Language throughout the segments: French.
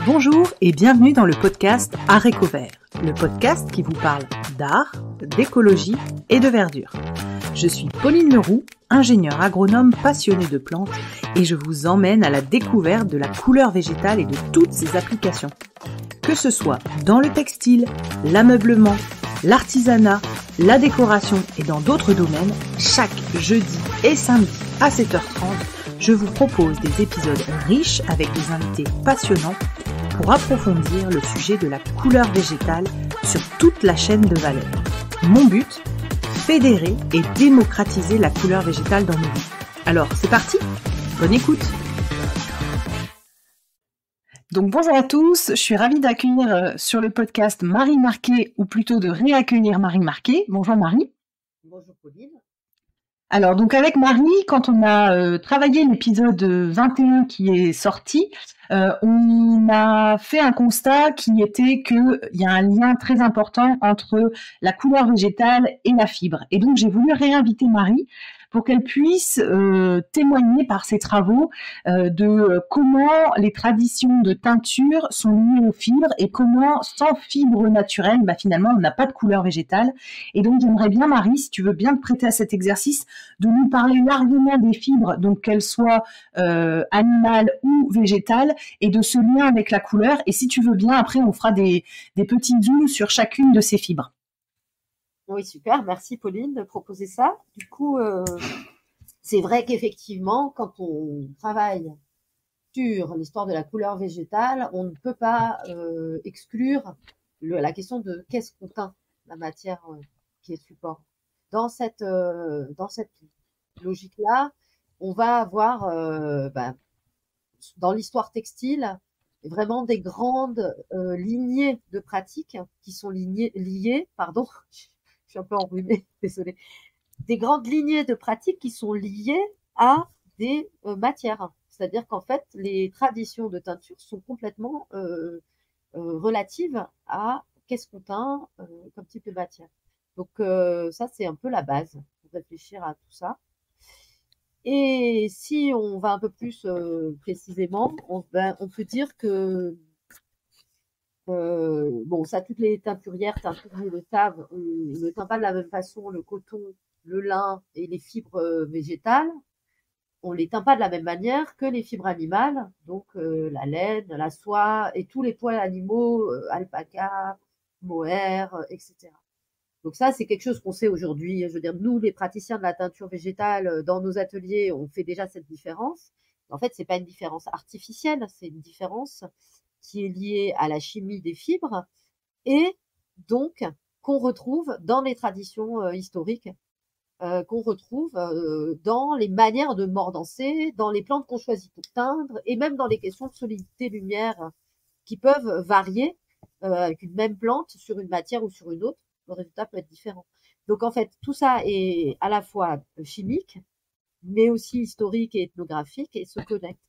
Bonjour et bienvenue dans le podcast Haricots Verts, le podcast qui vous parle d'art, d'écologie et de verdure. Je suis Pauline Leroux, ingénieure agronome passionnée de plantes et je vous emmène à la découverte de la couleur végétale et de toutes ses applications. Que ce soit dans le textile, l'ameublement, l'artisanat, la décoration et dans d'autres domaines, chaque jeudi et samedi à 7h30, je vous propose des épisodes riches avec des invités passionnants pour approfondir le sujet de la couleur végétale sur toute la chaîne de valeur. Mon but, fédérer et démocratiser la couleur végétale dans nos vies. Alors, c'est parti, bonne écoute. Donc bonjour à tous, je suis ravie d'accueillir sur le podcast Marie Marquet, ou plutôt de réaccueillir Marie Marquet. Bonjour Marie. Bonjour Pauline. Alors donc avec Marie, quand on a travaillé l'épisode 21 qui est sorti, on a fait un constat qui était qu'il y a un lien très important entre la couleur végétale et la fibre. Et donc j'ai voulu réinviter Marie pour qu'elle puisse témoigner par ses travaux de comment les traditions de teinture sont liées aux fibres et comment sans fibres naturelles, finalement, on n'a pas de couleur végétale. Et donc, j'aimerais bien, Marie, si tu veux bien te prêter à cet exercice, de nous parler largement des fibres, donc qu'elles soient animales ou végétales, et de ce lien avec la couleur. Et si tu veux bien, après, on fera des petits zooms sur chacune de ces fibres. Oui, super. Merci Pauline de proposer ça. Du coup, c'est vrai qu'effectivement, quand on travaille sur l'histoire de la couleur végétale, on ne peut pas exclure la question de qu'est-ce qu'on teint, la matière qui est support. Dans cette logique-là, on va avoir dans l'histoire textile vraiment des grandes lignées de pratiques qui sont liées, pardon, je suis un peu enrhumée, désolée, des grandes lignées de pratiques qui sont liées à des matières. C'est-à-dire qu'en fait, les traditions de teinture sont complètement relatives à qu'est-ce qu'on teint comme type de matière. Donc ça, c'est un peu la base pour réfléchir à tout ça. Et si on va un peu plus précisément, on peut dire que toutes les teinturières, teinturiers le savent, on ne teint pas de la même façon le coton, le lin et les fibres végétales. On les teint pas de la même manière que les fibres animales, donc la laine, la soie et tous les poils animaux, alpaca, mohair, etc. Donc ça, c'est quelque chose qu'on sait aujourd'hui. Je veux dire, nous, les praticiens de la teinture végétale, dans nos ateliers, on fait déjà cette différence. En fait, c'est pas une différence artificielle, c'est une différence qui est liée à la chimie des fibres et donc qu'on retrouve dans les traditions historiques, qu'on retrouve dans les manières de mordancer, dans les plantes qu'on choisit pour teindre et même dans les questions de solidité lumière qui peuvent varier avec une même plante sur une matière ou sur une autre. Le résultat peut être différent. Donc en fait, tout ça est à la fois chimique, mais aussi historique et ethnographique et se connecte.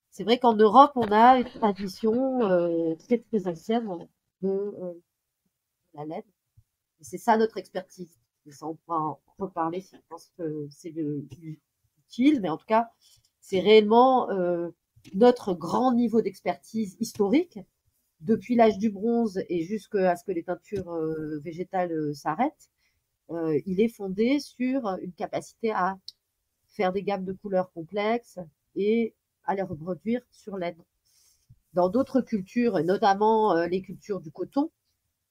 C'est vrai qu'en Europe, on a une tradition très très ancienne de la laine. Et c'est ça notre expertise. Et ça, on pourra en reparler si je pense que c'est utile, mais en tout cas, c'est réellement notre grand niveau d'expertise historique depuis l'âge du bronze et jusqu'à ce que les teintures végétales s'arrêtent. Il est fondé sur une capacité à faire des gammes de couleurs complexes et à les reproduire sur laine. Dans d'autres cultures, et notamment les cultures du coton,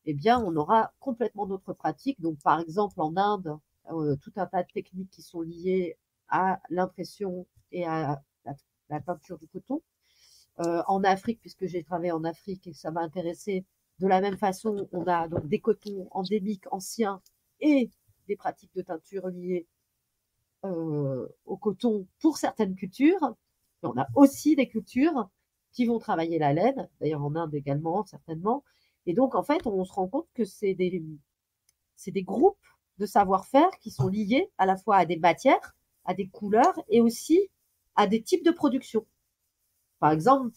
eh bien, on aura complètement d'autres pratiques. Donc, par exemple, en Inde, tout un tas de techniques qui sont liées à l'impression et à la peinture du coton. En Afrique, puisque j'ai travaillé en Afrique et que ça m'a intéressé, de la même façon, on a donc des cotons endémiques anciens et des pratiques de teinture liées au coton pour certaines cultures. Mais on a aussi des cultures qui vont travailler la laine, d'ailleurs en Inde également, certainement. Et donc, en fait, on se rend compte que c'est des groupes de savoir-faire qui sont liés à la fois à des matières, à des couleurs et aussi à des types de production. Par exemple,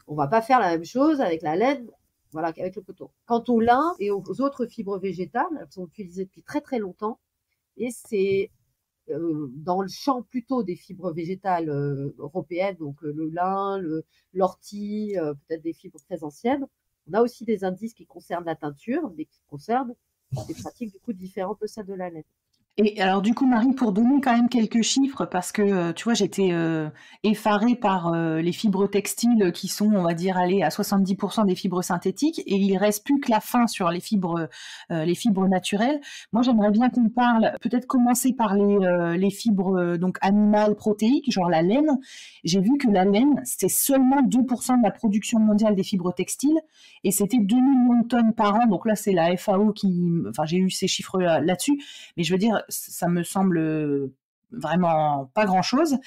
on va pas faire la même chose avec la laine, voilà, qu'avec le coton. Quant au lin et aux autres fibres végétales, elles sont utilisées depuis très très longtemps et c'est dans le champ plutôt des fibres végétales européennes, donc le lin, l'ortie, peut-être des fibres très anciennes. On a aussi des indices qui concernent la teinture, mais qui concernent des pratiques du coup différentes de celles de la laine. Et alors du coup, Marie, pour donner quand même quelques chiffres, parce que tu vois, j'étais effarée par les fibres textiles qui sont, on va dire, allées à 70% des fibres synthétiques, et il reste plus que la fin sur les fibres naturelles. Moi, j'aimerais bien qu'on parle, peut-être commencer par les fibres donc animales protéiques, genre la laine. J'ai vu que la laine, c'est seulement 2% de la production mondiale des fibres textiles, et c'était 2 millions de tonnes par an. Donc là, c'est la FAO qui, enfin, j'ai eu ces chiffres là-dessus. Mais je veux dire, ça me semble vraiment pas grand-chose.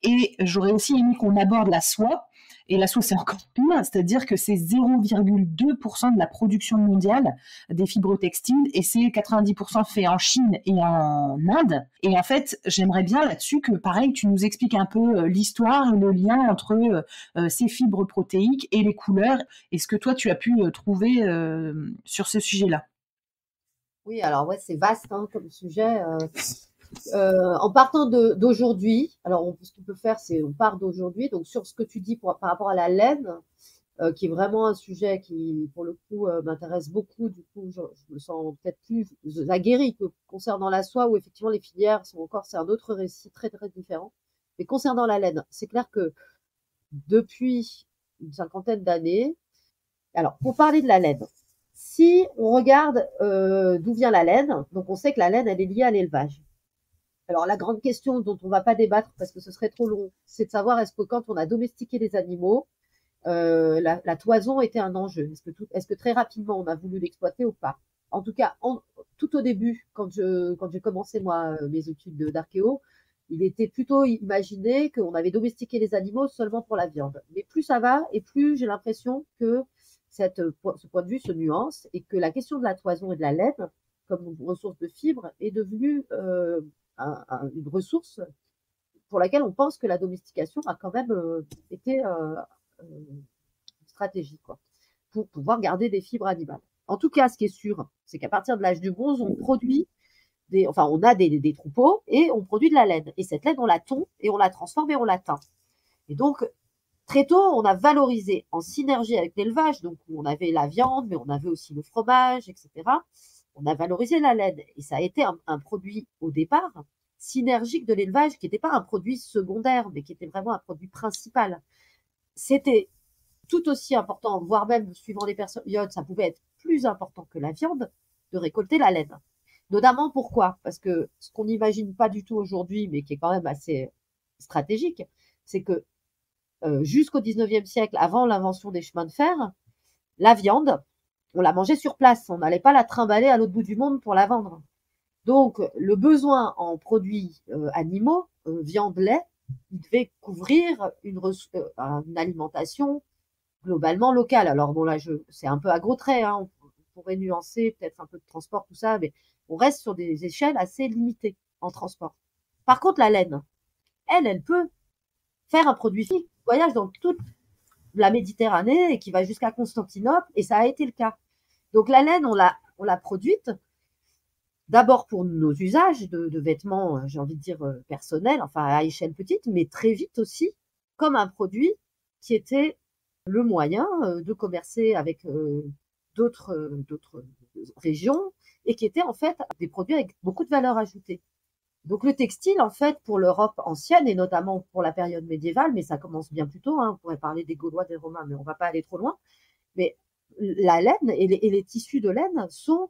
Et j'aurais aussi aimé qu'on aborde la soie. Et la soie, c'est encore pire, c'est-à-dire que c'est 0,2% de la production mondiale des fibres textiles et c'est 90% fait en Chine et en Inde. Et en fait, j'aimerais bien là-dessus que, pareil, tu nous expliques un peu l'histoire et le lien entre ces fibres protéiques et les couleurs et ce que toi, tu as pu trouver sur ce sujet-là. Oui, alors ouais, c'est vaste hein, comme sujet. En partant d'aujourd'hui, alors ce qu'on peut faire, c'est on part d'aujourd'hui. Donc sur ce que tu dis par rapport à la laine, qui est vraiment un sujet qui, pour le coup, m'intéresse beaucoup. Du coup, je me sens peut-être plus aguerrie que concernant la soie, où effectivement les filières sont encore, c'est un autre récit très très différent. Mais concernant la laine, c'est clair que depuis une cinquantaine d'années, alors pour parler de la laine, si on regarde d'où vient la laine, donc on sait que la laine, elle est liée à l'élevage. Alors la grande question dont on ne va pas débattre parce que ce serait trop long, c'est de savoir est-ce que quand on a domestiqué les animaux, la toison était un enjeu. Est-ce que très rapidement on a voulu l'exploiter ou pas? En tout cas, tout au début, quand j'ai commencé moi mes études d'archéo, il était plutôt imaginé qu'on avait domestiqué les animaux seulement pour la viande. Mais plus ça va et plus j'ai l'impression que ce point de vue se nuance et que la question de la toison et de la laine comme ressource de fibres est devenue une ressource pour laquelle on pense que la domestication a quand même été une stratégie quoi, pour pouvoir garder des fibres animales. En tout cas, ce qui est sûr, c'est qu'à partir de l'âge du bronze, on produit on a des troupeaux et on produit de la laine. Et cette laine, on la tond et on la transforme et on la teint. Et donc, très tôt, on a valorisé en synergie avec l'élevage. Donc, on avait la viande, mais on avait aussi le fromage, etc. On a valorisé la laine. Et ça a été un produit, au départ, synergique de l'élevage, qui n'était pas un produit secondaire, mais qui était vraiment un produit principal. C'était tout aussi important, voire même, suivant les périodes, ça pouvait être plus important que la viande, de récolter la laine. Notamment pourquoi? Parce que ce qu'on n'imagine pas du tout aujourd'hui, mais qui est quand même assez stratégique, c'est que jusqu'au 19e siècle, avant l'invention des chemins de fer, la viande, on la mangeait sur place. On n'allait pas la trimballer à l'autre bout du monde pour la vendre. Donc, le besoin en produits animaux, viande, lait, il devait couvrir une alimentation globalement locale. Alors bon, là, c'est un peu à gros traits, hein, on pourrait nuancer peut-être un peu de transport, tout ça, mais on reste sur des échelles assez limitées en transport. Par contre, la laine, elle peut faire un produit qui voyage dans toute la Méditerranée et qui va jusqu'à Constantinople, et ça a été le cas. Donc la laine, on l'a produite d'abord pour nos usages de vêtements, j'ai envie de dire personnels, enfin à échelle petite, mais très vite aussi comme un produit qui était le moyen de commercer avec d'autres régions et qui était en fait des produits avec beaucoup de valeur ajoutée. Donc le textile, en fait, pour l'Europe ancienne et notamment pour la période médiévale, mais ça commence bien plus tôt, hein, on pourrait parler des Gaulois, des Romains, mais on ne va pas aller trop loin. Mais la laine et les tissus de laine sont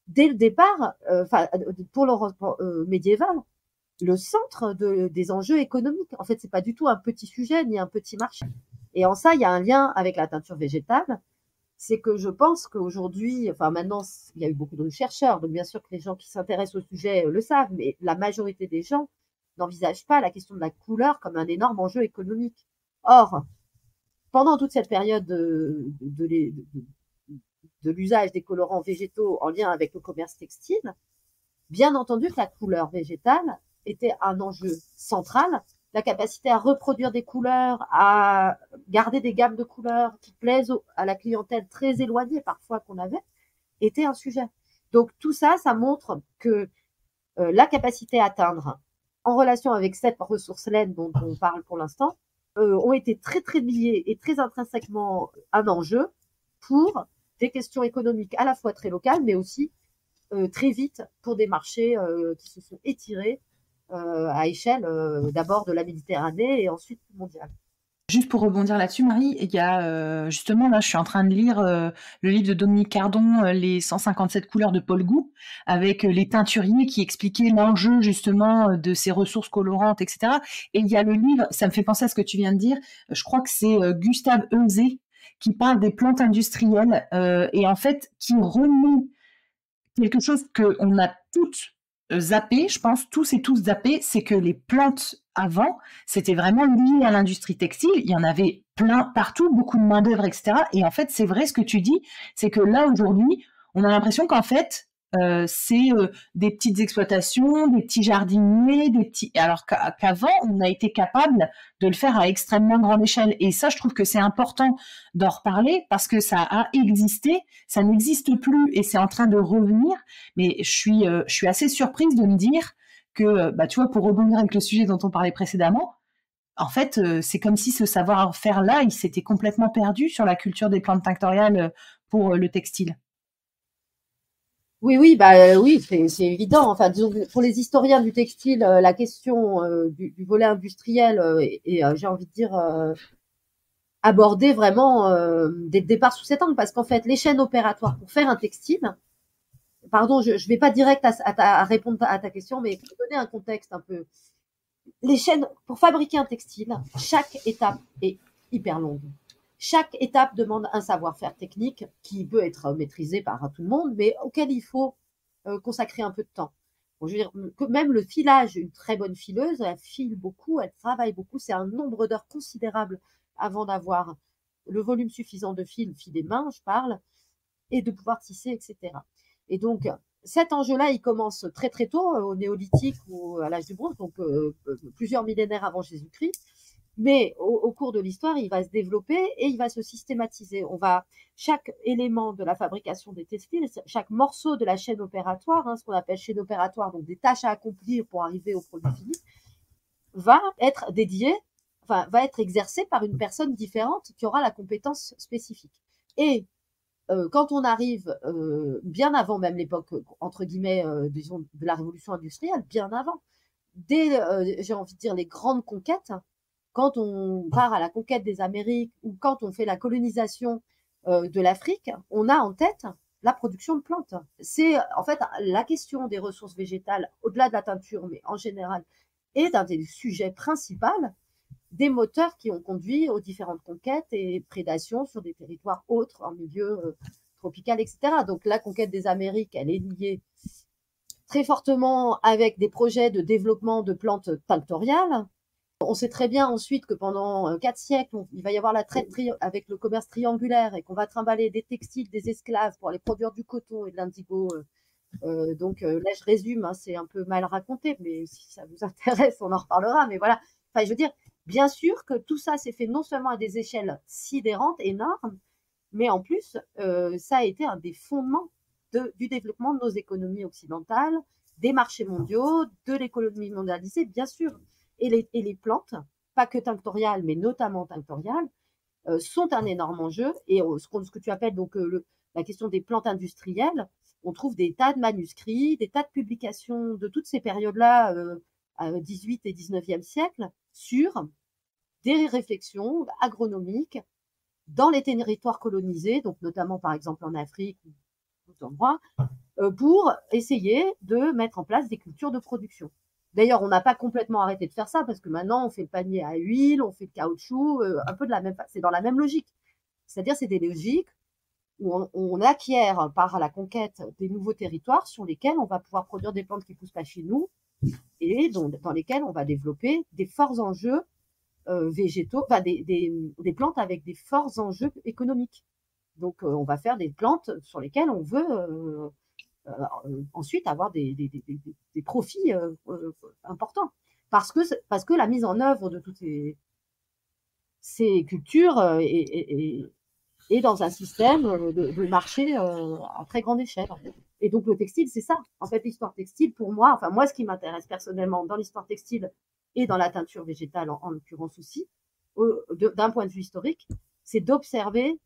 dès le départ, pour l'Europe médiévale, le centre des enjeux économiques. En fait, c'est pas du tout un petit sujet ni un petit marché. Et en ça, il y a un lien avec la teinture végétale. C'est que je pense qu'aujourd'hui, enfin maintenant, il y a eu beaucoup de chercheurs, donc bien sûr que les gens qui s'intéressent au sujet le savent, mais la majorité des gens n'envisagent pas la question de la couleur comme un énorme enjeu économique. Or, pendant toute cette période de l'usage des colorants végétaux en lien avec le commerce textile, bien entendu que la couleur végétale était un enjeu central. La capacité à reproduire des couleurs, à garder des gammes de couleurs qui plaisent à la clientèle très éloignée parfois qu'on avait, était un sujet. Donc tout ça, ça montre que la capacité à atteindre en relation avec cette ressource laine dont on parle pour l'instant, ont été très très liés et très intrinsèquement un enjeu pour des questions économiques à la fois très locales, mais aussi très vite pour des marchés qui se sont étirés à échelle d'abord de la Méditerranée et ensuite mondiale. Juste pour rebondir là-dessus, Marie, il y a justement là, je suis en train de lire le livre de Dominique Cardon, Les 157 couleurs de Paul Gou, avec les teinturiers qui expliquaient l'enjeu justement de ces ressources colorantes, etc. Et il y a le livre, ça me fait penser à ce que tu viens de dire, je crois que c'est Gustave Euzet qui parle des plantes industrielles et en fait qui remet quelque chose qu'on a toutes zappé, je pense, tous et tous zappé, c'est que les plantes avant, c'était vraiment lié à l'industrie textile. Il y en avait plein partout, beaucoup de main-d'œuvre, etc. Et en fait, c'est vrai ce que tu dis, c'est que là, aujourd'hui, on a l'impression qu'en fait, c'est des petites exploitations, des petits jardiniers, des petits. Alors qu'avant, on a été capable de le faire à extrêmement grande échelle. Et ça, je trouve que c'est important d'en reparler parce que ça a existé, ça n'existe plus et c'est en train de revenir. Mais je suis assez surprise de me dire que, bah, tu vois, pour rebondir avec le sujet dont on parlait précédemment, en fait, c'est comme si ce savoir-faire-là, il s'était complètement perdu sur la culture des plantes tinctoriales pour le textile. Oui, oui, oui, c'est évident. Enfin, disons que pour les historiens du textile, la question du volet industriel j'ai envie de dire abordée vraiment dès le départ sous cet angle, parce qu'en fait, les chaînes opératoires pour faire un textile, pardon, je vais pas direct à répondre à ta question, mais pour donner un contexte un peu, les chaînes pour fabriquer un textile, chaque étape est hyper longue. Chaque étape demande un savoir-faire technique qui peut être maîtrisé par tout le monde, mais auquel il faut consacrer un peu de temps. Bon, je veux dire que même le filage, une très bonne fileuse, elle file beaucoup, elle travaille beaucoup, c'est un nombre d'heures considérable avant d'avoir le volume suffisant de fil des mains, je parle, et de pouvoir tisser, etc. Et donc, cet enjeu-là, il commence très très tôt, au néolithique ou à l'âge du bronze, donc plusieurs millénaires avant Jésus-Christ. Mais au cours de l'histoire, il va se développer et il va se systématiser. Chaque élément de la fabrication des textiles, chaque morceau de la chaîne opératoire, ce qu'on appelle chaîne opératoire, donc des tâches à accomplir pour arriver au produit fini, va être dédié, enfin, va être exercé par une personne différente qui aura la compétence spécifique. Et quand on arrive bien avant même l'époque, entre guillemets, disons, de la révolution industrielle, bien avant, dès, j'ai envie de dire, les grandes conquêtes, quand on part à la conquête des Amériques ou quand on fait la colonisation de l'Afrique, on a en tête la production de plantes. C'est en fait la question des ressources végétales, au-delà de la teinture, mais en général, est un des sujets principaux des moteurs qui ont conduit aux différentes conquêtes et prédations sur des territoires autres, en milieu tropical, etc. Donc la conquête des Amériques, elle est liée très fortement avec des projets de développement de plantes tinctoriales. On sait très bien ensuite que pendant 4 siècles, il va y avoir la traite avec le commerce triangulaire et qu'on va trimballer des textiles, des esclaves pour aller produire du coton et de l'indigo. Donc là, je résume, c'est un peu mal raconté, mais si ça vous intéresse, on en reparlera. Mais voilà, enfin, je veux dire, bien sûr que tout ça s'est fait non seulement à des échelles sidérantes, énormes, mais en plus, ça a été un des fondements du développement de nos économies occidentales, des marchés mondiaux, de l'économie mondialisée, bien sûr. Et les plantes, pas que tinctoriales, mais notamment tinctoriales, sont un énorme enjeu. Et ce que tu appelles donc la question des plantes industrielles, on trouve des tas de manuscrits, des tas de publications de toutes ces périodes-là, 18 et 19e siècle, sur des réflexions agronomiques dans les territoires colonisés, donc notamment par exemple en Afrique ou d'autres endroits, pour essayer de mettre en place des cultures de production. D'ailleurs, on n'a pas complètement arrêté de faire ça parce que maintenant on fait le panier à huile, on fait le caoutchouc, un peu de la même, c'est dans la même logique. C'est-à-dire, c'est des logiques où on acquiert par la conquête des nouveaux territoires sur lesquels on va pouvoir produire des plantes qui poussent pas chez nous et dans lesquels on va développer des forts enjeux végétaux, enfin des plantes avec des forts enjeux économiques. Donc, on va faire des plantes sur lesquelles on veut ensuite avoir des profits importants. Parce que la mise en œuvre de toutes ces cultures est dans un système de marché à très grande échelle. En fait. Et donc, le textile, c'est ça. En fait, l'histoire textile, pour moi, enfin, moi, ce qui m'intéresse personnellement dans l'histoire textile et dans la teinture végétale, en l'occurrence aussi, d'un point de vue historique, c'est d'observer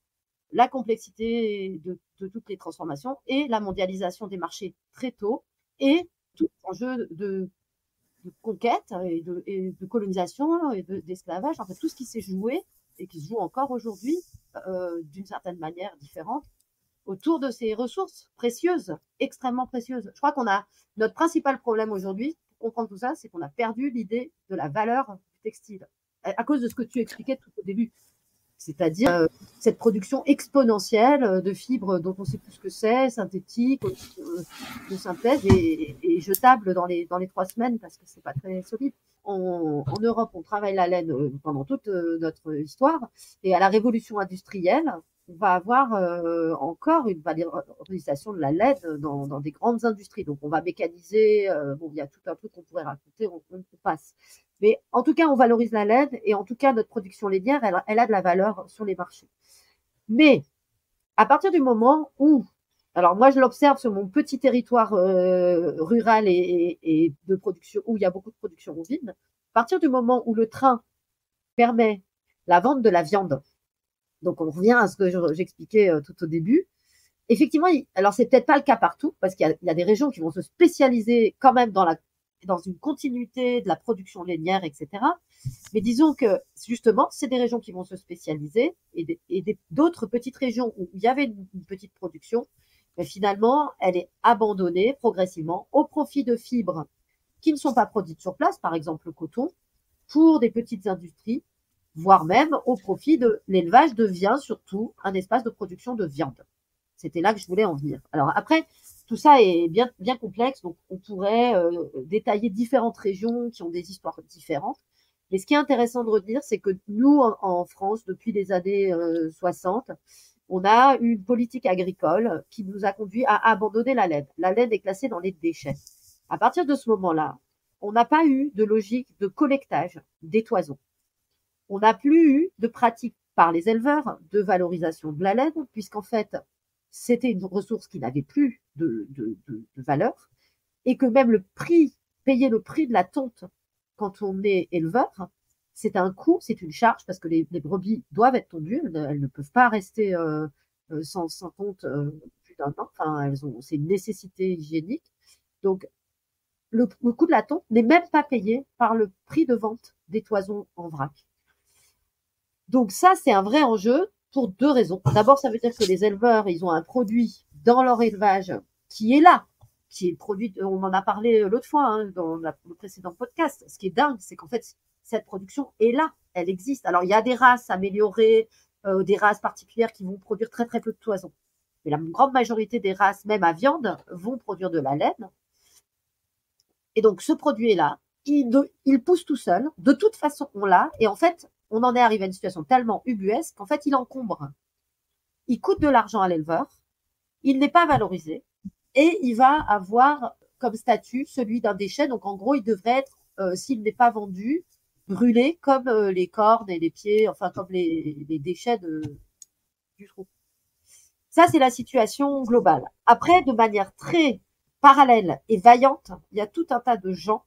la complexité de toutes les transformations et la mondialisation des marchés très tôt et tout l'enjeu de conquête et de colonisation et d'esclavage, en fait, tout ce qui s'est joué et qui se joue encore aujourd'hui d'une certaine manière différente autour de ces ressources précieuses, extrêmement précieuses. Je crois qu'on a notre principal problème aujourd'hui, pour comprendre tout ça, c'est qu'on a perdu l'idée de la valeur du textile à cause de ce que tu expliquais tout au début. C'est-à-dire cette production exponentielle de fibres dont on ne sait plus ce que c'est, synthétique, de synthèse et jetable dans les 3 semaines parce que c'est pas très solide. En Europe, on travaille la laine pendant toute notre histoire et à la révolution industrielle, on va avoir encore une valorisation de la laine dans des grandes industries. Donc, on va mécaniser. Bon, il y a tout un truc qu'on pourrait raconter, on passe. Mais en tout cas, on valorise la laine et en tout cas, notre production lainière, elle a de la valeur sur les marchés. Mais à partir du moment où, alors moi, je l'observe sur mon petit territoire rural et de production, où il y a beaucoup de production bovine, à partir du moment où le train permet la vente de la viande, donc on revient à ce que j'expliquais tout au début, effectivement, alors c'est peut-être pas le cas partout, parce qu'il y a des régions qui vont se spécialiser quand même dans une continuité de la production lainière, etc. Mais disons que justement, c'est des régions qui vont se spécialiser et d'autres petites régions où il y avait une petite production, mais finalement, elle est abandonnée progressivement au profit de fibres qui ne sont pas produites sur place, par exemple le coton, pour des petites industries, voire même au profit de l'élevage devient surtout un espace de production de viande. C'était là que je voulais en venir. Alors après, tout ça est bien, bien complexe, donc on pourrait détailler différentes régions qui ont des histoires différentes. Mais ce qui est intéressant de retenir, c'est que nous, en France, depuis les années 60, on a une politique agricole qui nous a conduit à abandonner la laine. La laine est classée dans les déchets. À partir de ce moment-là, on n'a pas eu de logique de collectage des toisons. On n'a plus eu de pratique par les éleveurs de valorisation de la laine, puisqu'en fait, c'était une ressource qui n'avait plus de valeur et que même payer le prix de la tonte quand on est éleveur, c'est un coût, c'est une charge parce que les brebis doivent être tondues, elles ne peuvent pas rester sans tonte plus d'un an. Enfin, c'est une nécessité hygiénique. Donc, le coût de la tonte n'est même pas payé par le prix de vente des toisons en vrac. Donc ça, c'est un vrai enjeu pour 2 raisons. D'abord, ça veut dire que les éleveurs, ils ont un produit dans leur élevage qui est là, qui est le produit, on en a parlé l'autre fois dans le précédent podcast. Ce qui est dingue, c'est qu'en fait, cette production est là, elle existe. Alors, il y a des races améliorées, des races particulières qui vont produire très très peu de toison. Mais la grande majorité des races, même à viande, vont produire de la laine. Et donc, ce produit est là, il pousse tout seul. De toute façon, on l'a. Et en fait, on en est arrivé à une situation tellement ubuesque qu'en fait, il encombre. Il coûte de l'argent à l'éleveur, il n'est pas valorisé et il va avoir comme statut celui d'un déchet. Donc, en gros, il devrait être, s'il n'est pas vendu, brûlé comme les cornes et les pieds, enfin, comme les déchets du trou. Ça, c'est la situation globale. Après, de manière très parallèle et vaillante, il y a tout un tas de gens,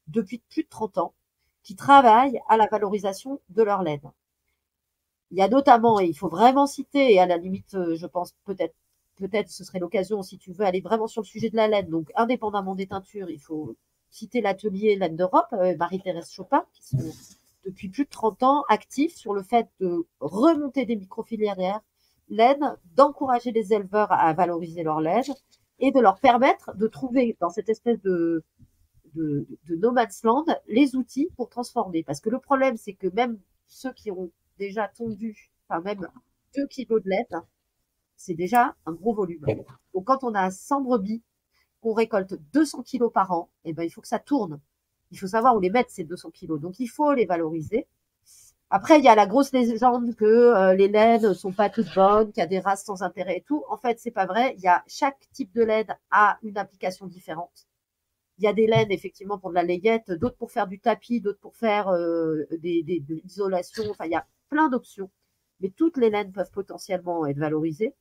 depuis plus de 30 ans, qui travaillent à la valorisation de leur laine. Il y a notamment, et il faut vraiment citer, et à la limite, je pense peut-être ce serait l'occasion, si tu veux aller vraiment sur le sujet de la laine, donc indépendamment des teintures, il faut citer l'atelier Laine d'Europe, Marie-Thérèse Chopin, qui sont depuis plus de 30 ans actifs sur le fait de remonter des microfilières laine, d'encourager les éleveurs à valoriser leur laine et de leur permettre de trouver dans cette espèce de no man's land les outils pour transformer. Parce que le problème, c'est que même ceux qui ont déjà tondu, enfin même 2 kilos de laine, c'est déjà un gros volume. Donc quand on a 100 brebis, qu'on récolte 200 kilos par an, eh ben, il faut que ça tourne. Il faut savoir où les mettre, ces 200 kilos. Donc il faut les valoriser. Après, il y a la grosse légende que les laines sont pas toutes bonnes, qu'il y a des races sans intérêt et tout. En fait, c'est pas vrai. Chaque type de laine a une application différente. Il y a des laines, effectivement, pour de la layette, d'autres pour faire du tapis, d'autres pour faire de l'isolation. Enfin, il y a plein d'options. Mais toutes les laines peuvent potentiellement être valorisées.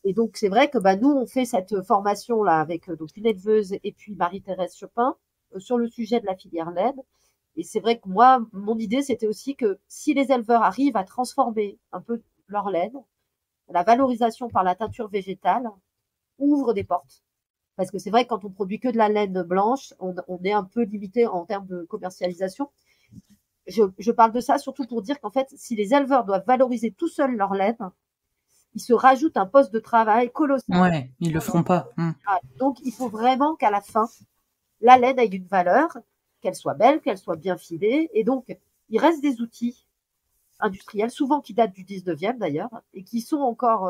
Et donc, c'est vrai que nous, on fait cette formation-là avec donc une éleveuse et puis Marie-Thérèse Chopin sur le sujet de la filière laine. Et c'est vrai que moi, mon idée, c'était aussi que si les éleveurs arrivent à transformer un peu leur laine, la valorisation par la teinture végétale ouvre des portes. Parce que c'est vrai que quand on produit que de la laine blanche, on est un peu limité en termes de commercialisation. Je parle de ça surtout pour dire qu'en fait, si les éleveurs doivent valoriser tout seuls leur laine, ils se rajoutent un poste de travail colossal. Ouais, ils le feront pas. Donc, il faut vraiment qu'à la fin, la laine ait une valeur, qu'elle soit belle, qu'elle soit bien filée. Et donc, il reste des outils industriels, souvent qui datent du 19e d'ailleurs, et qui sont encore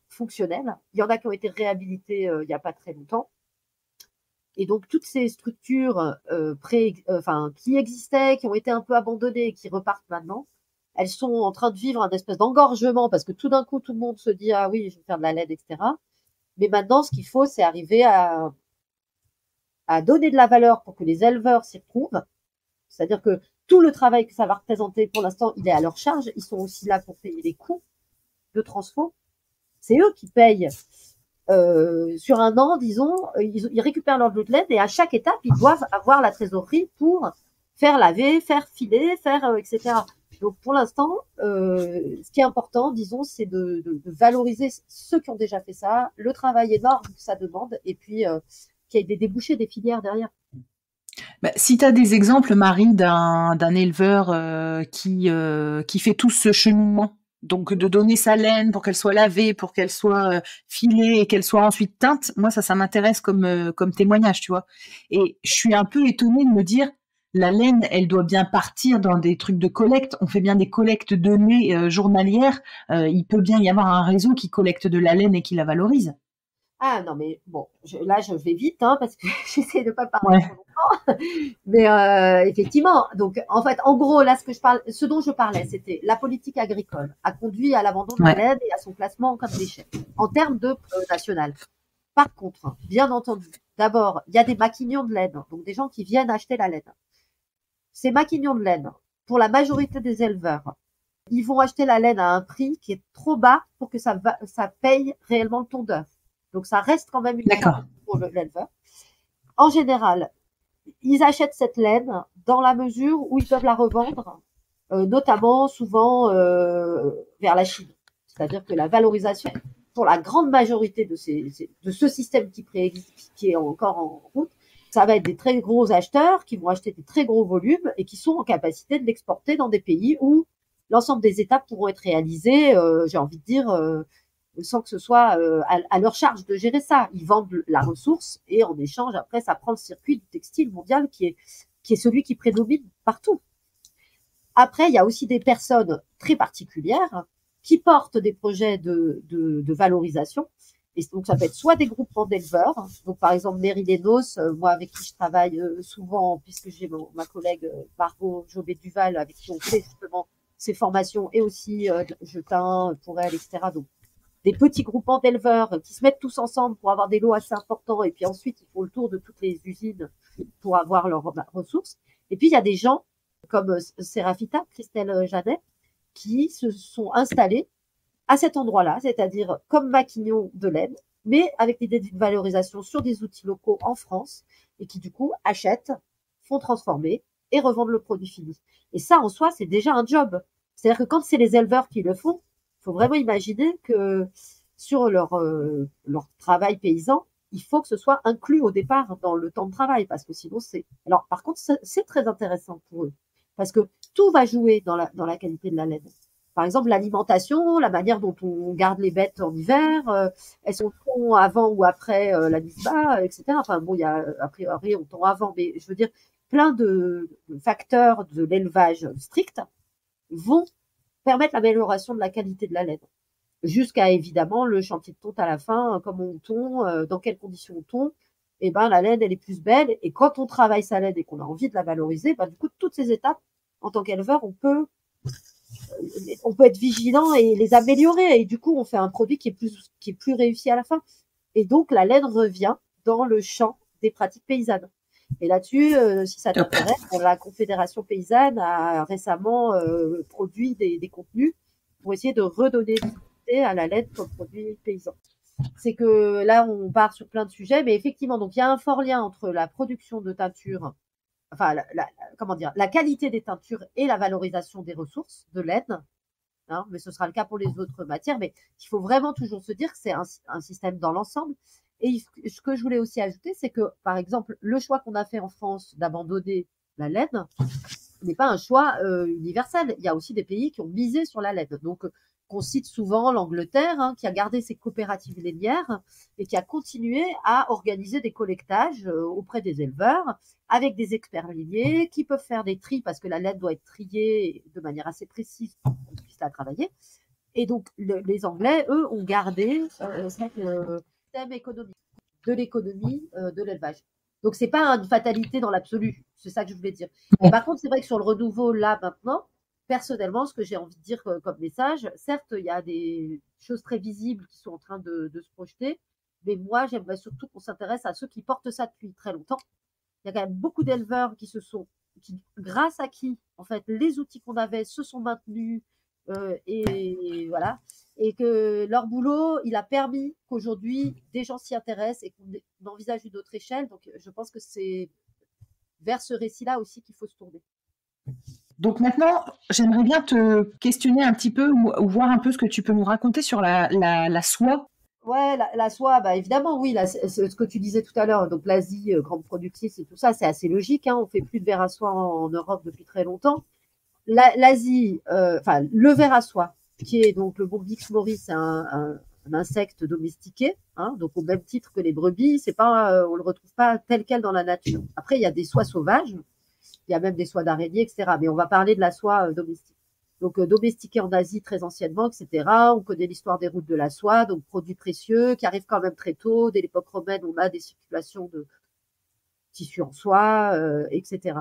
fonctionnels. Il y en a qui ont été réhabilités il n'y a pas très longtemps. Et donc, toutes ces structures qui existaient, qui ont été un peu abandonnées et qui repartent maintenant, elles sont en train de vivre un espèce d'engorgement parce que tout d'un coup, tout le monde se dit, ah oui, je vais faire de la laine, etc. Mais maintenant, ce qu'il faut, c'est arriver à donner de la valeur pour que les éleveurs s'y retrouvent. C'est-à-dire que tout le travail que ça va représenter, pour l'instant, il est à leur charge. Ils sont aussi là pour payer les coûts de transfo. C'est eux qui payent sur un an, disons, ils récupèrent leur lot de laine et à chaque étape, ils doivent avoir la trésorerie pour faire laver, faire filer, etc. Donc pour l'instant, ce qui est important, disons, c'est de valoriser ceux qui ont déjà fait ça, le travail énorme que ça demande, et puis qu'il y ait des débouchés, des filières derrière. Si tu as des exemples, Marie, d'un éleveur qui fait tout ce cheminement, donc de donner sa laine pour qu'elle soit lavée, pour qu'elle soit filée et qu'elle soit ensuite teinte, moi ça m'intéresse comme témoignage, tu vois. Et je suis un peu étonnée de me dire, la laine, elle doit bien partir dans des trucs de collecte. On fait bien des collectes de lait journalières. Il peut bien y avoir un réseau qui collecte de la laine et qui la valorise. Ah non, mais bon, là je vais vite parce que j'essaie de pas parler Ouais. trop longtemps. Mais effectivement, donc en fait, en gros, là ce dont je parlais, c'était la politique agricole a conduit à l'abandon de la laine et à son classement comme déchet en termes de national. Par contre, bien entendu, d'abord, il y a des maquignons de laine, donc des gens qui viennent acheter la laine. Ces maquignons de laine, pour la majorité des éleveurs, ils vont acheter la laine à un prix qui est trop bas pour que ça paye réellement le tondeur. Donc, ça reste quand même une charge pour l'éleveur. En général, ils achètent cette laine dans la mesure où ils peuvent la revendre, notamment souvent vers la Chine. C'est-à-dire que la valorisation, pour la grande majorité de ce système qui est encore en route, ça va être des très gros acheteurs qui vont acheter des très gros volumes et qui sont en capacité de l'exporter dans des pays où l'ensemble des étapes pourront être réalisées, j'ai envie de dire, sans que ce soit à leur charge de gérer ça. Ils vendent la ressource et en échange, après, ça prend le circuit du textile mondial qui est celui qui prédomine partout. Après, il y a aussi des personnes très particulières qui portent des projets de valorisation. Et donc, ça peut être soit des groupements d'éleveurs. Donc, par exemple, Mérilénos, moi, avec qui je travaille souvent, puisque j'ai ma collègue Margot Jobé-Duval, avec qui on fait justement ces formations, et aussi je teins pour elle, etc. Donc, des petits groupements d'éleveurs qui se mettent tous ensemble pour avoir des lots assez importants. Et puis ensuite, ils font le tour de toutes les usines pour avoir leurs ressources. Et puis, il y a des gens comme Sérafita, Christelle Janet, qui se sont installés à cet endroit-là, c'est-à-dire comme maquignons de laine, mais avec l'idée d'une valorisation sur des outils locaux en France, et qui du coup achètent, font transformer et revendent le produit fini. Et ça, en soi, c'est déjà un job. C'est-à-dire que quand c'est les éleveurs qui le font, il faut vraiment imaginer que sur leur travail paysan, il faut que ce soit inclus au départ dans le temps de travail, parce que sinon c'est... Alors, par contre, c'est très intéressant pour eux, parce que tout va jouer dans la qualité de la laine. Par exemple, l'alimentation, la manière dont on garde les bêtes en hiver, elles sont tond avant ou après la mise bas, etc. Enfin bon, il y a a priori on tond avant, mais je veux dire, plein de facteurs de l'élevage strict vont permettre l'amélioration de la qualité de la laine. Jusqu'à évidemment le chantier de tonte à la fin, comment on tond, dans quelles conditions on tond, et ben la laine elle est plus belle. Et quand on travaille sa laine et qu'on a envie de la valoriser, ben, du coup toutes ces étapes, en tant qu'éleveur, on peut être vigilant et les améliorer. Et du coup, on fait un produit qui est plus réussi à la fin. Et donc, la laine revient dans le champ des pratiques paysannes. Et là-dessus, si ça t'intéresse, la Confédération paysanne a récemment produit des contenus pour essayer de redonner visibilité à la laine comme produit paysan. c'est que là, on part sur plein de sujets, mais effectivement, donc il y a un fort lien entre la production de teinture, enfin, comment dire, la qualité des teintures et la valorisation des ressources de laine. Hein, mais ce sera le cas pour les autres matières. Mais il faut vraiment toujours se dire que c'est un système dans l'ensemble. Et ce que je voulais aussi ajouter, c'est que, par exemple, le choix qu'on a fait en France d'abandonner la laine n'est pas un choix universel. Il y a aussi des pays qui ont misé sur la laine. Donc, qu'on cite souvent l'Angleterre, hein, qui a gardé ses coopératives lainières et qui a continué à organiser des collectages auprès des éleveurs avec des experts lainiers qui peuvent faire des tris parce que la laine doit être triée de manière assez précise pour qu'on puisse la travailler. Et donc, les Anglais, eux, ont gardé cette thème économique, de l'économie de l'élevage. Donc, c'est pas une fatalité dans l'absolu. C'est ça que je voulais dire. Et par contre, c'est vrai que sur le renouveau, là, maintenant, personnellement, ce que j'ai envie de dire comme message, certes, il y a des choses très visibles qui sont en train de se projeter, mais moi, j'aimerais surtout qu'on s'intéresse à ceux qui portent ça depuis très longtemps. Il y a quand même beaucoup d'éleveurs grâce à qui, en fait, les outils qu'on avait se sont maintenus, et voilà, et que leur boulot, il a permis qu'aujourd'hui des gens s'y intéressent et qu'on envisage une autre échelle. Donc, je pense que c'est vers ce récit-là aussi qu'il faut se tourner. Donc maintenant, j'aimerais bien te questionner un petit peu ou voir un peu ce que tu peux nous raconter sur la soie. Ouais, la soie, bah évidemment, oui, là, ce que tu disais tout à l'heure, donc l'Asie, grande productrice et tout ça, c'est assez logique, hein, on fait plus de verre à soie en Europe depuis très longtemps. L'Asie, enfin, le ver à soie, qui est donc le Bombyx moris, c'est un insecte domestiqué, hein, donc au même titre que les brebis, c'est pas, on le retrouve pas tel quel dans la nature. Après, il y a des soies sauvages, il y a même des soies d'araignée, etc. Mais on va parler de la soie domestique. Donc domestiquée en Asie très anciennement, etc. On connaît l'histoire des routes de la soie, donc produit précieux qui arrive quand même très tôt. Dès l'époque romaine, on a des circulations de tissus en soie, etc.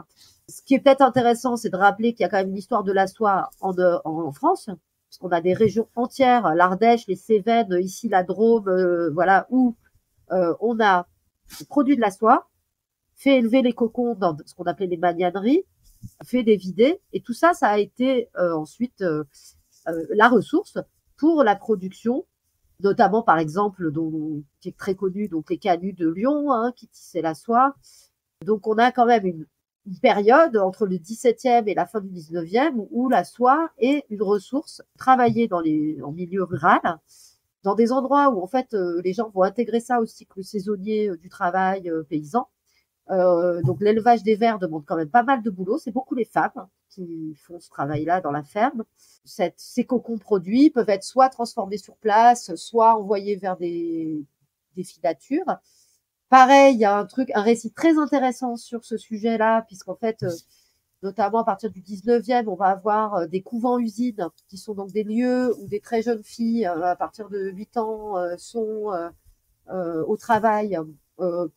Ce qui est peut-être intéressant, c'est de rappeler qu'il y a quand même une histoire de la soie en France, puisqu'on a des régions entières, l'Ardèche, les Cévennes, ici la Drôme, voilà, où on a produit de la soie, fait élever les cocons dans ce qu'on appelait les magnaneries, fait des videts, et tout ça, ça a été ensuite la ressource pour la production, notamment par exemple, qui est très connu, donc les canuts de Lyon, hein, qui tissaient la soie. Donc on a quand même une période entre le XVIIe et la fin du XIXe où la soie est une ressource travaillée en milieu rural, dans des endroits où en fait les gens vont intégrer ça au cycle saisonnier du travail paysan. Donc l'élevage des vers demande quand même pas mal de boulot. C'est beaucoup les femmes qui font ce travail-là dans la ferme. Ces cocons produits peuvent être soit transformés sur place, soit envoyés vers des filatures. Pareil, il y a un récit très intéressant sur ce sujet-là, puisqu'en fait, notamment à partir du 19e, on va avoir des couvents-usines, qui sont donc des lieux où des très jeunes filles, à partir de 8 ans, sont au travail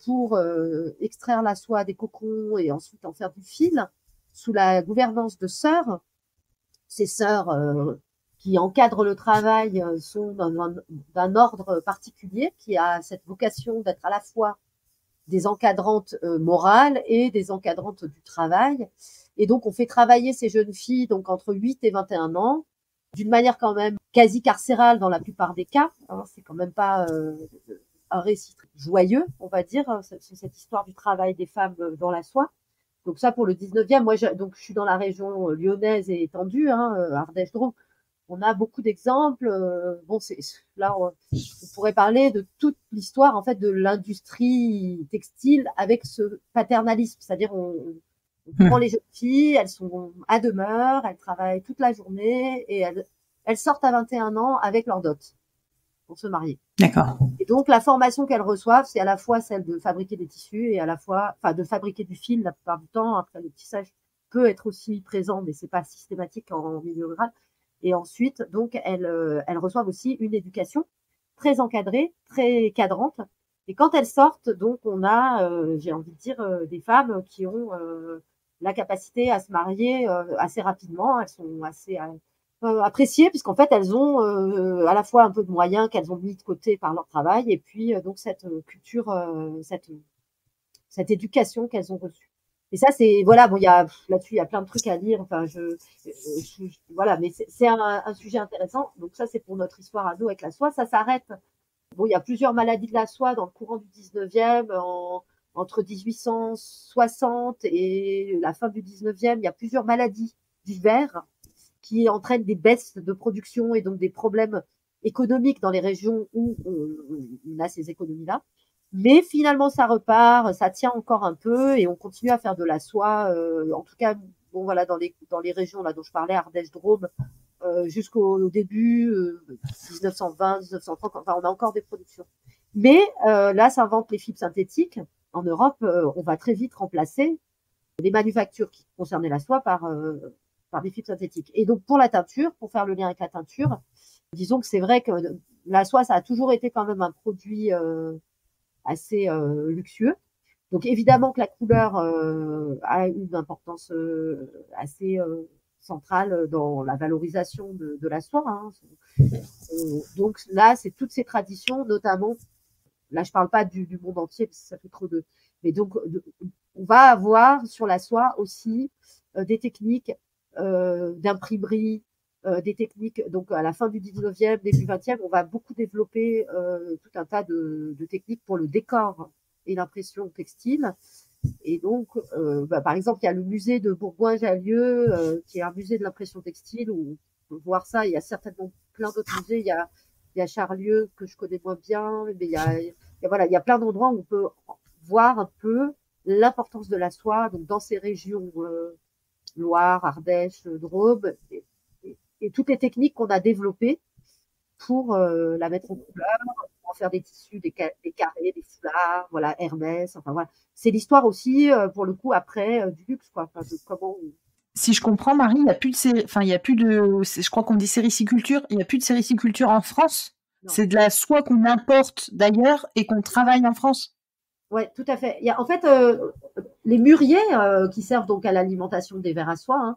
pour extraire la soie des cocons et ensuite en faire du fil, sous la gouvernance de sœurs. Ces sœurs qui encadrent le travail sont d'un ordre particulier, qui a cette vocation d'être à la fois des encadrantes morales et des encadrantes du travail. Et donc, on fait travailler ces jeunes filles donc entre 8 et 21 ans, d'une manière quand même quasi carcérale dans la plupart des cas. Hein, c'est quand même pas un récit joyeux, on va dire, cette histoire du travail des femmes dans la soie. Donc ça, pour le 19e, moi, donc, je suis dans la région lyonnaise et étendue, hein, Ardèche-Drôme. On a beaucoup d'exemples. Bon, là, on pourrait parler de toute l'histoire en fait de l'industrie textile avec ce paternalisme, c'est-à-dire on prend les jeunes filles, elles sont à demeure, elles travaillent toute la journée et elles sortent à 21 ans avec leur dot pour se marier. D'accord. Et donc la formation qu'elles reçoivent, c'est à la fois celle de fabriquer des tissus et à la fois, enfin, de fabriquer du fil la plupart du temps. Après, le tissage peut être aussi présent, mais c'est pas systématique en milieu rural. Et ensuite, donc, elles reçoivent aussi une éducation très encadrée, très cadrante. Et quand elles sortent, donc, on a, j'ai envie de dire, des femmes qui ont la capacité à se marier assez rapidement. Elles sont assez appréciées puisqu'en fait, elles ont à la fois un peu de moyens qu'elles ont mis de côté par leur travail et puis donc cette culture, cette éducation qu'elles ont reçue. Et ça, c'est voilà, bon, là-dessus, il y a plein de trucs à lire. Enfin, voilà, mais c'est un sujet intéressant. Donc ça, c'est pour notre histoire à nous avec la soie. Ça s'arrête Bon, il y a plusieurs maladies de la soie dans le courant du 19e, entre 1860 et la fin du 19e. Il y a plusieurs maladies du verre qui entraînent des baisses de production et donc des problèmes économiques dans les régions où on a ces économies-là. Mais finalement, ça repart, ça tient encore un peu et on continue à faire de la soie. En tout cas, bon voilà, dans les régions là dont je parlais, Ardèche, Drôme, jusqu'au début 1920, 1930, enfin on a encore des productions. Mais là, s'inventent les fibres synthétiques. En Europe, on va très vite remplacer les manufactures qui concernaient la soie par des fibres synthétiques. Et donc pour la teinture, pour faire le lien avec la teinture, disons que c'est vrai que la soie, ça a toujours été quand même un produit assez luxueux. Donc évidemment que la couleur a une importance assez centrale dans la valorisation de la soie. Hein. Donc là, c'est toutes ces traditions, notamment, là je parle pas du monde entier parce que ça fait trop de... Mais donc on va avoir sur la soie aussi des techniques d'imprimerie, des techniques, donc à la fin du 19e, début 20e, on va beaucoup développer tout un tas de techniques pour le décor et l'impression textile. Et donc, par exemple, il y a le musée de Bourgoin-Jallieu, qui est un musée de l'impression textile, où on peut voir ça. Il y a certainement plein d'autres musées. Il y a Charlieu, que je connais moins bien, mais voilà, il y a plein d'endroits où on peut voir un peu l'importance de la soie, donc dans ces régions, Loire, Ardèche, Drôme, et toutes les techniques qu'on a développées pour la mettre en couleur, pour en faire des tissus, des carrés, des foulards, voilà, Hermès, enfin voilà. C'est l'histoire aussi, pour le coup, après, du luxe, quoi. Enfin, de comment Si je comprends, Marie, il n'y a plus de enfin, il y a plus de, je crois qu'on dit sériciculture, il n'y a plus de sériciculture en France. non. C'est de la soie qu'on importe d'ailleurs et qu'on travaille en France. Ouais, tout à fait. Il y a, en fait, les mûriers qui servent donc à l'alimentation des vers à soie, hein,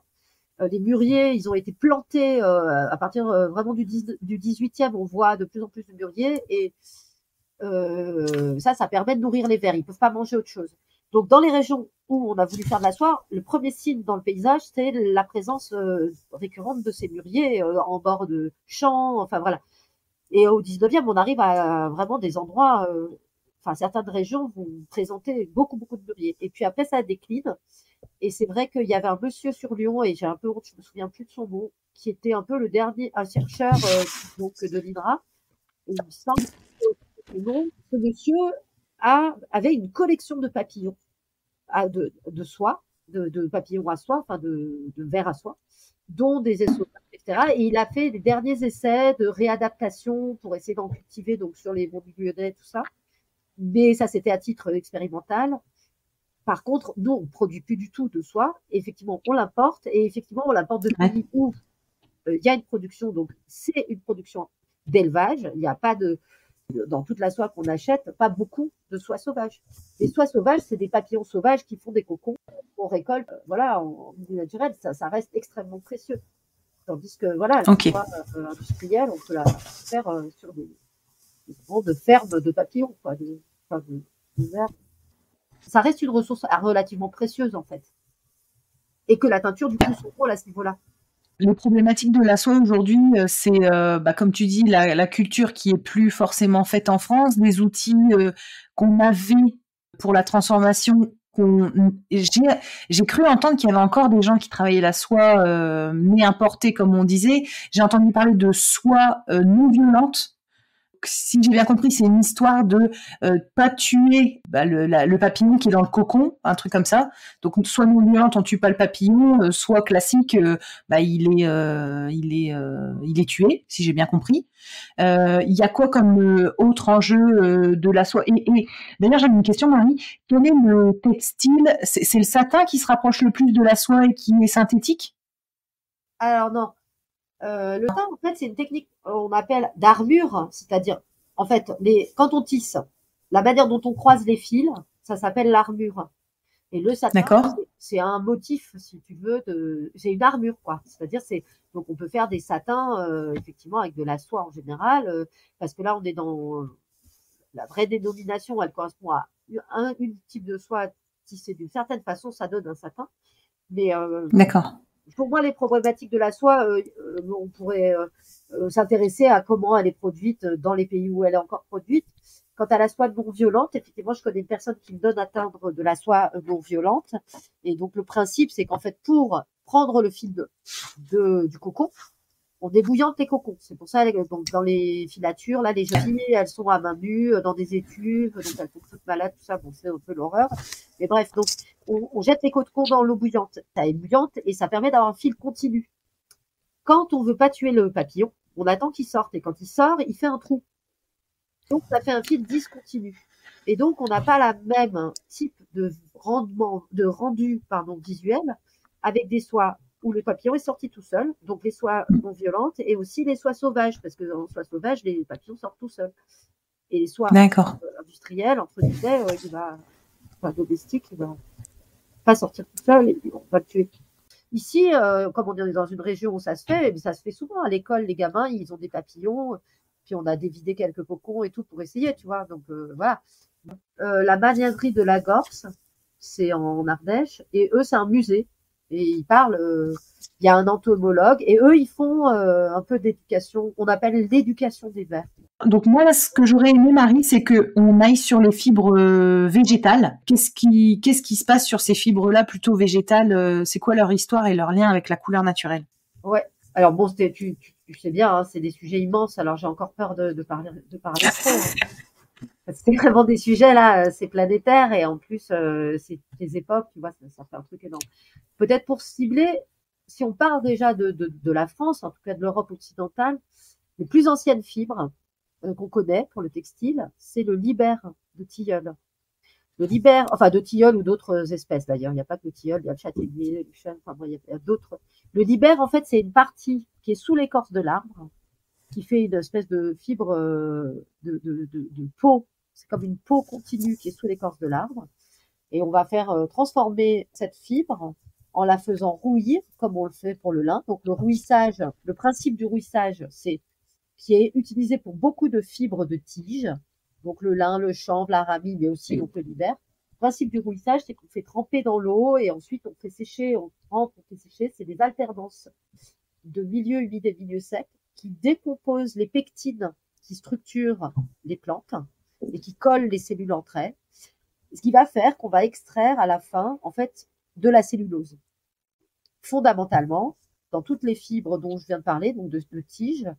les mûriers, ils ont été plantés à partir vraiment du 18e. On voit de plus en plus de mûriers et ça permet de nourrir les vers. Ils peuvent pas manger autre chose. Donc, dans les régions où on a voulu faire de la soie, le premier signe dans le paysage, c'est la présence récurrente de ces mûriers en bord de champs. Enfin, voilà. Et au 19e, on arrive à vraiment des endroits, enfin, certaines régions vont présenter beaucoup, beaucoup de mûriers. Et puis après, ça décline. Et c'est vrai qu'il y avait un monsieur sur Lyon, et j'ai un peu honte, je me souviens plus de son nom, qui était un peu le dernier, un chercheur donc de l'INRA. Et il me semble que ce monsieur avait une collection de papillons de soie, de papillons à soie, enfin de vers à soie, dont des essotages, etc. Et il a fait les derniers essais de réadaptation pour essayer d'en cultiver donc sur les monts du Lyonnais, tout ça. Mais ça, c'était à titre expérimental. Par contre, nous, on ne produit plus du tout de soie. Effectivement, on l'importe. Et effectivement, on l'importe de pays où il y a une production. Donc, c'est une production d'élevage. Il n'y a pas dans toute la soie qu'on achète, pas beaucoup de soie sauvage. Les soies sauvages, c'est des papillons sauvages qui font des cocons qu'on récolte, voilà, en milieu naturel. Ça reste extrêmement précieux. Tandis que, voilà, la soie industrielle, on peut la faire sur des grandes fermes de papillons, quoi, de vers. Ça reste une ressource relativement précieuse, en fait. Et que la teinture, du coup, son rôle à ce niveau-là. Les problématiques de la soie aujourd'hui, c'est, comme tu dis, la culture qui est plus forcément faite en France, des outils qu'on avait pour la transformation. J'ai cru entendre qu'il y avait encore des gens qui travaillaient la soie, mais importée, comme on disait. J'ai entendu parler de soie non violente. Si j'ai bien compris, c'est une histoire de pas tuer le papillon qui est dans le cocon, un truc comme ça. Donc soit non violente, on tue pas le papillon, soit classique, il est tué, si j'ai bien compris. Il y a quoi comme autre enjeu de la soie et d'ailleurs, j'avais une question, Marie. Quel est le textile? C'est le satin qui se rapproche le plus de la soie et qui est synthétique? Alors non. Le teint, en fait, c'est une technique qu'on appelle d'armure, c'est-à-dire, en fait, quand on tisse, la manière dont on croise les fils, ça s'appelle l'armure. Et le satin, c'est un motif, si tu veux, c'est une armure, quoi. C'est-à-dire, donc on peut faire des satins, effectivement, avec de la soie en général, parce que là, on est dans la vraie dénomination, elle correspond à une type de soie tissée d'une certaine façon, ça donne un satin. Mais d'accord. Pour moi, les problématiques de la soie, on pourrait s'intéresser à comment elle est produite dans les pays où elle est encore produite. Quant à la soie non violente, effectivement, je connais une personne qui me donne à teindre de la soie non violente. Et donc, le principe, c'est qu'en fait, pour prendre le fil du cocon, on débouillante les cocons. C'est pour ça, donc, dans les filatures, là, les jeunes filles, elles sont à main nue, dans des étuves, donc elles sont toutes malades, tout ça. Bon, c'est un peu l'horreur. Mais bref, donc, on jette les cocons dans l'eau bouillante. Ça est bouillante et ça permet d'avoir un fil continu. Quand on veut pas tuer le papillon, on attend qu'il sorte. Et quand il sort, il fait un trou. Donc, ça fait un fil discontinu. Et donc, on n'a pas la même type de rendu, visuel avec des soies où le papillon est sorti tout seul, donc les soies non violentes et aussi les soies sauvages, parce que en soie sauvage, les papillons sortent tout seuls. Et les soies industrielles, entre guillemets, domestiques, il va pas sortir tout seul et on va le tuer. Ici, comme on est dans une région où ça se fait souvent. À l'école, les gamins, ils ont des papillons, puis on a dévidé quelques cocons et tout pour essayer, tu vois. Donc voilà. La magnanerie de la Gorse, c'est en Ardèche, et eux, c'est un musée. Et ils parlent, il y a un entomologue, et eux, ils font un peu d'éducation, on appelle l'éducation des vers. Donc moi, là, ce que j'aurais aimé, Marie, c'est qu'on aille sur les fibres végétales. Qu'est-ce qui se passe sur ces fibres-là plutôt végétales? C'est quoi leur histoire et leur lien avec la couleur naturelle? Ouais. Alors bon, tu sais bien, hein, c'est des sujets immenses. Alors j'ai encore peur de parler trop. Hein. C'est vraiment des sujets là, c'est planétaire et en plus c'est des époques, tu vois, ça fait un truc énorme. Peut-être pour cibler, si on parle déjà de la France, en tout cas de l'Europe occidentale, les plus anciennes fibres qu'on connaît pour le textile, c'est le libère de tilleul. Le libère, enfin de tilleul ou d'autres espèces d'ailleurs, il n'y a pas que le tilleul, il y a le châtaignier, le chêne, enfin il y a d'autres. Le libère, en fait, c'est une partie qui est sous l'écorce de l'arbre, qui fait une espèce de fibre de peau. C'est comme une peau continue qui est sous l'écorce de l'arbre. Et on va faire transformer cette fibre en la faisant rouillir, comme on le fait pour le lin. Donc le rouissage, le principe du rouissage, c'est qui est utilisé pour beaucoup de fibres de tige. Donc le lin, le chanvre, l'aramie, mais aussi donc le libère. Le principe du rouissage, c'est qu'on fait tremper dans l'eau et ensuite on fait sécher, on trempe, on fait sécher. C'est des alternances de milieu humide et milieu sec qui décomposent les pectines qui structurent les plantes et qui collent les cellules entre elles. Ce qui va faire qu'on va extraire à la fin, en fait, de la cellulose. Fondamentalement, dans toutes les fibres dont je viens de parler, donc de tige,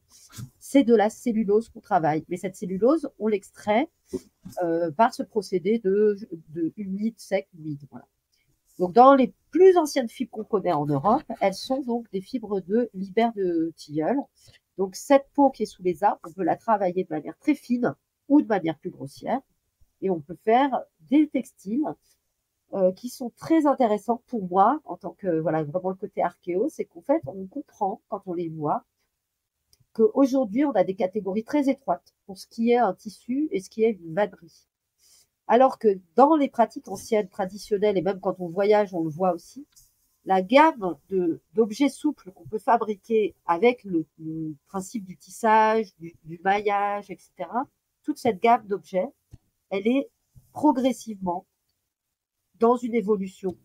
c'est de la cellulose qu'on travaille. Mais cette cellulose, on l'extrait par ce procédé de humide, sec, humide. Voilà. Donc, dans les plus anciennes fibres qu'on connaît en Europe, elles sont donc des fibres de libère de tilleul. Donc, cette peau qui est sous les arbres, on peut la travailler de manière très fine ou de manière plus grossière. Et on peut faire des textiles qui sont très intéressants pour moi, en tant que, voilà, vraiment le côté archéo, c'est qu'en fait, on comprend, quand on les voit, qu'aujourd'hui, on a des catégories très étroites pour ce qui est un tissu et ce qui est une vannerie. Alors que dans les pratiques anciennes, traditionnelles, et même quand on voyage, on le voit aussi, la gamme d'objets souples qu'on peut fabriquer avec le principe du tissage, du maillage, etc., toute cette gamme d'objets, elle est progressivement dans une évolution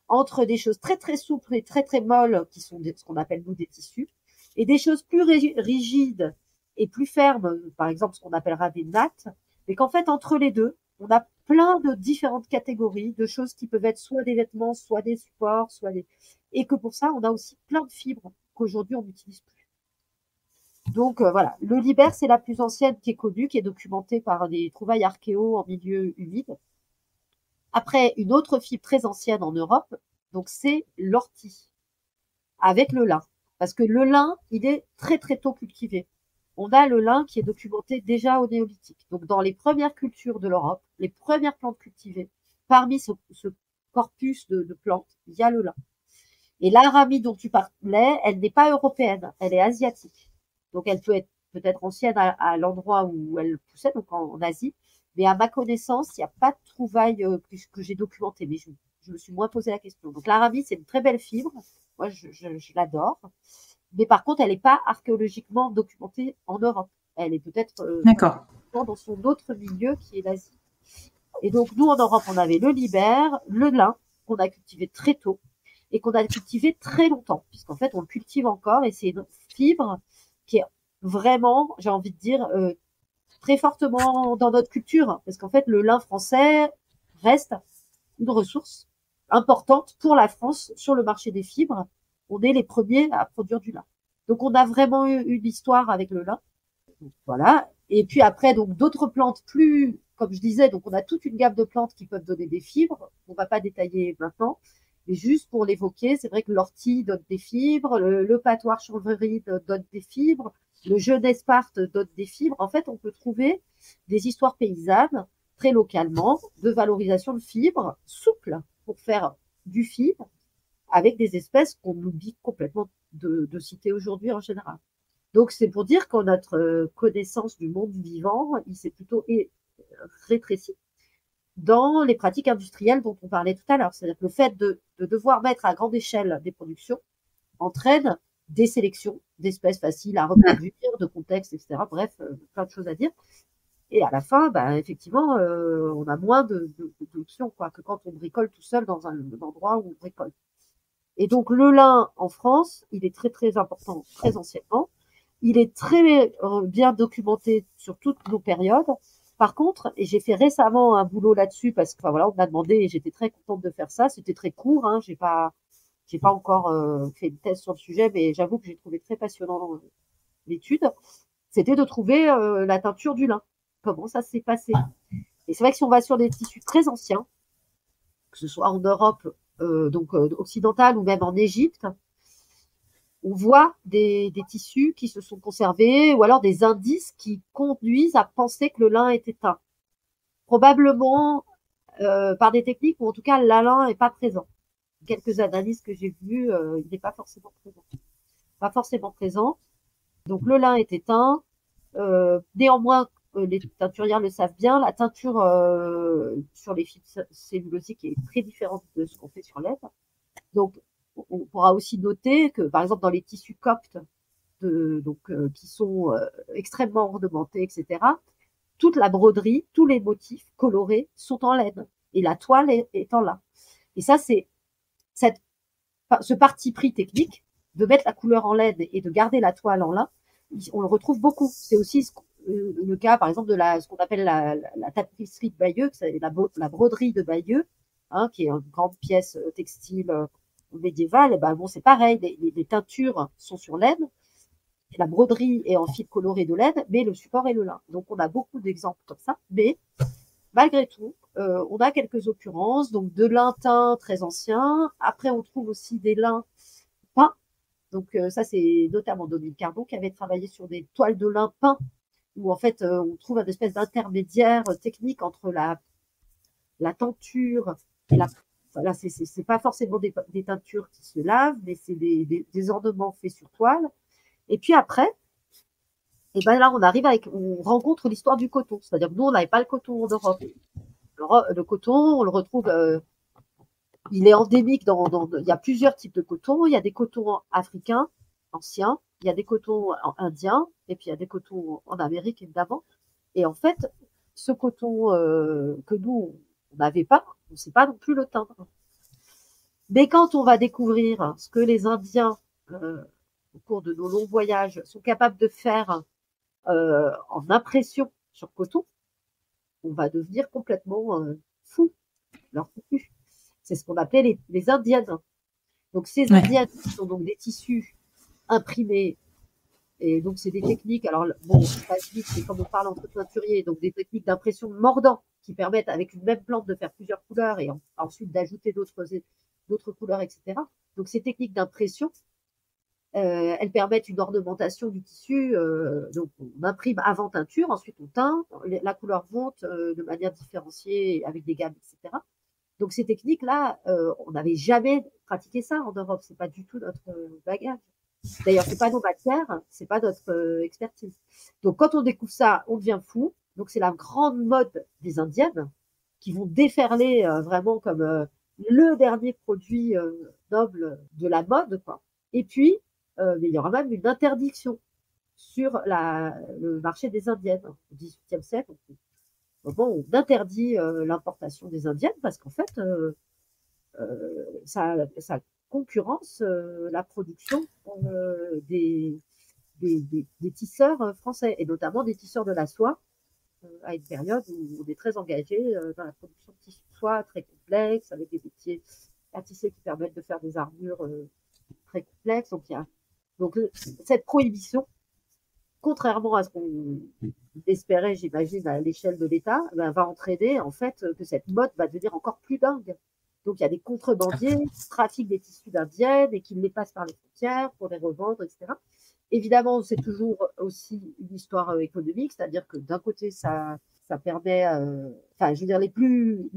entre des choses très très souples et très très molles, qui sont ce qu'on appelle nous des tissus, et des choses plus rigides et plus fermes, par exemple ce qu'on appellera des nattes, mais qu'en fait entre les deux, on a plein de différentes catégories de choses qui peuvent être soit des vêtements, soit des supports, et que pour ça, on a aussi plein de fibres qu'aujourd'hui on n'utilise plus. Donc voilà, le libère, c'est la plus ancienne qui est connue, qui est documentée par des trouvailles archéo en milieu humide. Après, une autre fibre très ancienne en Europe, donc c'est l'ortie, avec le lin. Parce que le lin, il est très très tôt cultivé. On a le lin qui est documenté déjà au néolithique. Donc dans les premières cultures de l'Europe, les premières plantes cultivées, parmi ce corpus de plantes, il y a le lin. Et l'aramie dont tu parlais, elle n'est pas européenne, elle est asiatique. Donc elle peut être peut-être ancienne à l'endroit où elle poussait, donc en Asie. Mais à ma connaissance, il n'y a pas de trouvailles que j'ai documentées. Mais je me suis moins posé la question. Donc l'aramie, c'est une très belle fibre. Moi, je l'adore. Mais par contre, elle n'est pas archéologiquement documentée en Europe. Elle est peut-être dans son autre milieu qui est l'Asie. Et donc, nous, en Europe, on avait le libère, le lin, qu'on a cultivé très tôt. et qu'on a cultivé très longtemps, puisqu'en fait, on le cultive encore, et c'est une fibre qui est vraiment, j'ai envie de dire, très fortement dans notre culture, parce qu'en fait, le lin français reste une ressource importante pour la France sur le marché des fibres. On est les premiers à produire du lin. Donc, on a vraiment eu une histoire avec le lin. Donc, voilà. Et puis après, donc d'autres plantes plus, comme je disais, donc on a toute une gamme de plantes qui peuvent donner des fibres. On va pas détailler maintenant, mais juste pour l'évoquer, c'est vrai que l'ortie donne des fibres, le patoire chanvrerie donne des fibres, le genêt sparte donne des fibres. En fait, on peut trouver des histoires paysannes très localement de valorisation de fibres souples pour faire du fibre avec des espèces qu'on oublie complètement de citer aujourd'hui en général. Donc, c'est pour dire que notre connaissance du monde vivant, il s'est plutôt rétréci dans les pratiques industrielles dont on parlait tout à l'heure. C'est-à-dire que le fait de devoir mettre à grande échelle des productions entraîne des sélections d'espèces faciles à reproduire, de contextes, etc. Bref, plein de choses à dire. Et à la fin, bah, effectivement, on a moins d'options quoi, que quand on bricole tout seul dans un endroit où on bricole. Et donc, le lin en France, il est très, très important, très anciennement. Il est très bien documenté sur toutes nos périodes. Par contre, et j'ai fait récemment un boulot là-dessus parce que, enfin, voilà, on m'a demandé et j'étais très contente de faire ça. C'était très court, hein. J'ai pas encore fait une thèse sur le sujet, mais j'avoue que j'ai trouvé très passionnant l'étude. C'était de trouver la teinture du lin. Comment ça s'est passé? Et c'est vrai que si on va sur des tissus très anciens, que ce soit en Europe, donc occidentale ou même en Égypte, on voit des tissus qui se sont conservés ou alors des indices qui conduisent à penser que le lin est teint. Probablement par des techniques où en tout cas le lin n'est pas présent. Quelques analyses que j'ai vues, il n'est pas forcément présent. Pas forcément présent. Donc le lin est éteint. Néanmoins, les teinturières le savent bien, la teinture sur les fibres cellulosiques est très différente de ce qu'on fait sur l'aide. Donc, on pourra aussi noter que, par exemple, dans les tissus coptes, qui sont extrêmement ornementés, etc., toute la broderie, tous les motifs colorés sont en laine et la toile est en lin. Et ça, c'est ce parti pris technique de mettre la couleur en laine et de garder la toile en lin. On le retrouve beaucoup. C'est aussi le cas, par exemple, de ce qu'on appelle la tapisserie de Bayeux, c'est la broderie de Bayeux, hein, qui est une grande pièce textile médiévale. Et ben bon, c'est pareil. Les teintures sont sur laine, la broderie est en fil coloré de laine, mais le support est le lin. Donc on a beaucoup d'exemples comme ça. Mais malgré tout, on a quelques occurrences, donc de lin teint très ancien. Après, on trouve aussi des lins peints. Donc ça, c'est notamment Dominique Cardon qui avait travaillé sur des toiles de lin peints, où en fait, on trouve une espèce d'intermédiaire technique entre la tenture et voilà, c'est pas forcément des teintures qui se lavent, mais c'est des ornements faits sur toile. Et puis après, et ben là, on rencontre l'histoire du coton. C'est-à-dire que nous, on n'avait pas le coton en Europe. Le coton, on le retrouve, il est endémique il y a plusieurs types de coton. Il y a des cotons africains, anciens. Il y a des cotons indiens. Et puis, il y a des cotons en Amérique, évidemment. Et en fait, ce coton que nous, on n'avait pas, on ne sait pas non plus le teindre. Mais quand on va découvrir ce que les Indiens, au cours de nos longs voyages, sont capables de faire en impression sur coton, on va devenir complètement fou. Leur contenu. C'est ce qu'on appelait les indiennes. Donc ces indiennes sont donc des tissus imprimés. Et donc c'est des techniques, alors bon, je passe vite, c'est comme on parle entre teinturiers, donc des techniques d'impression mordant qui permettent avec une même plante de faire plusieurs couleurs et ensuite d'ajouter d'autres couleurs, etc. Donc ces techniques d'impression, elles permettent une ornementation du tissu. Donc on imprime avant teinture, ensuite on teint, la couleur monte de manière différenciée avec des gammes, etc. Donc ces techniques-là, on n'avait jamais pratiqué ça en Europe. C'est pas du tout notre bagage. D'ailleurs, c'est pas nos matières, c'est pas notre expertise. Donc quand on découvre ça, on devient fou. Donc c'est la grande mode des Indiennes qui vont déferler vraiment comme le dernier produit noble de la mode, quoi. Et puis il y aura même une interdiction sur le marché des Indiennes au XVIIIe siècle. Bon, on interdit l'importation des Indiennes parce qu'en fait, ça concurrence la production des tisseurs français, et notamment des tisseurs de la soie, à une période où on est très engagé dans la production de tissus de soie très complexes, avec des métiers à tisser qui permettent de faire des armures très complexes. Donc cette prohibition, contrairement à ce qu'on espérait, j'imagine, à l'échelle de l'État, va entraîner en fait que cette mode va devenir encore plus dingue. Donc il y a des contrebandiers qui trafiquent des tissus d'indiennes et qui les passent par les frontières pour les revendre, etc. Évidemment, c'est toujours aussi une histoire économique, c'est-à-dire que d'un côté, ça permet, enfin, je veux dire, les plus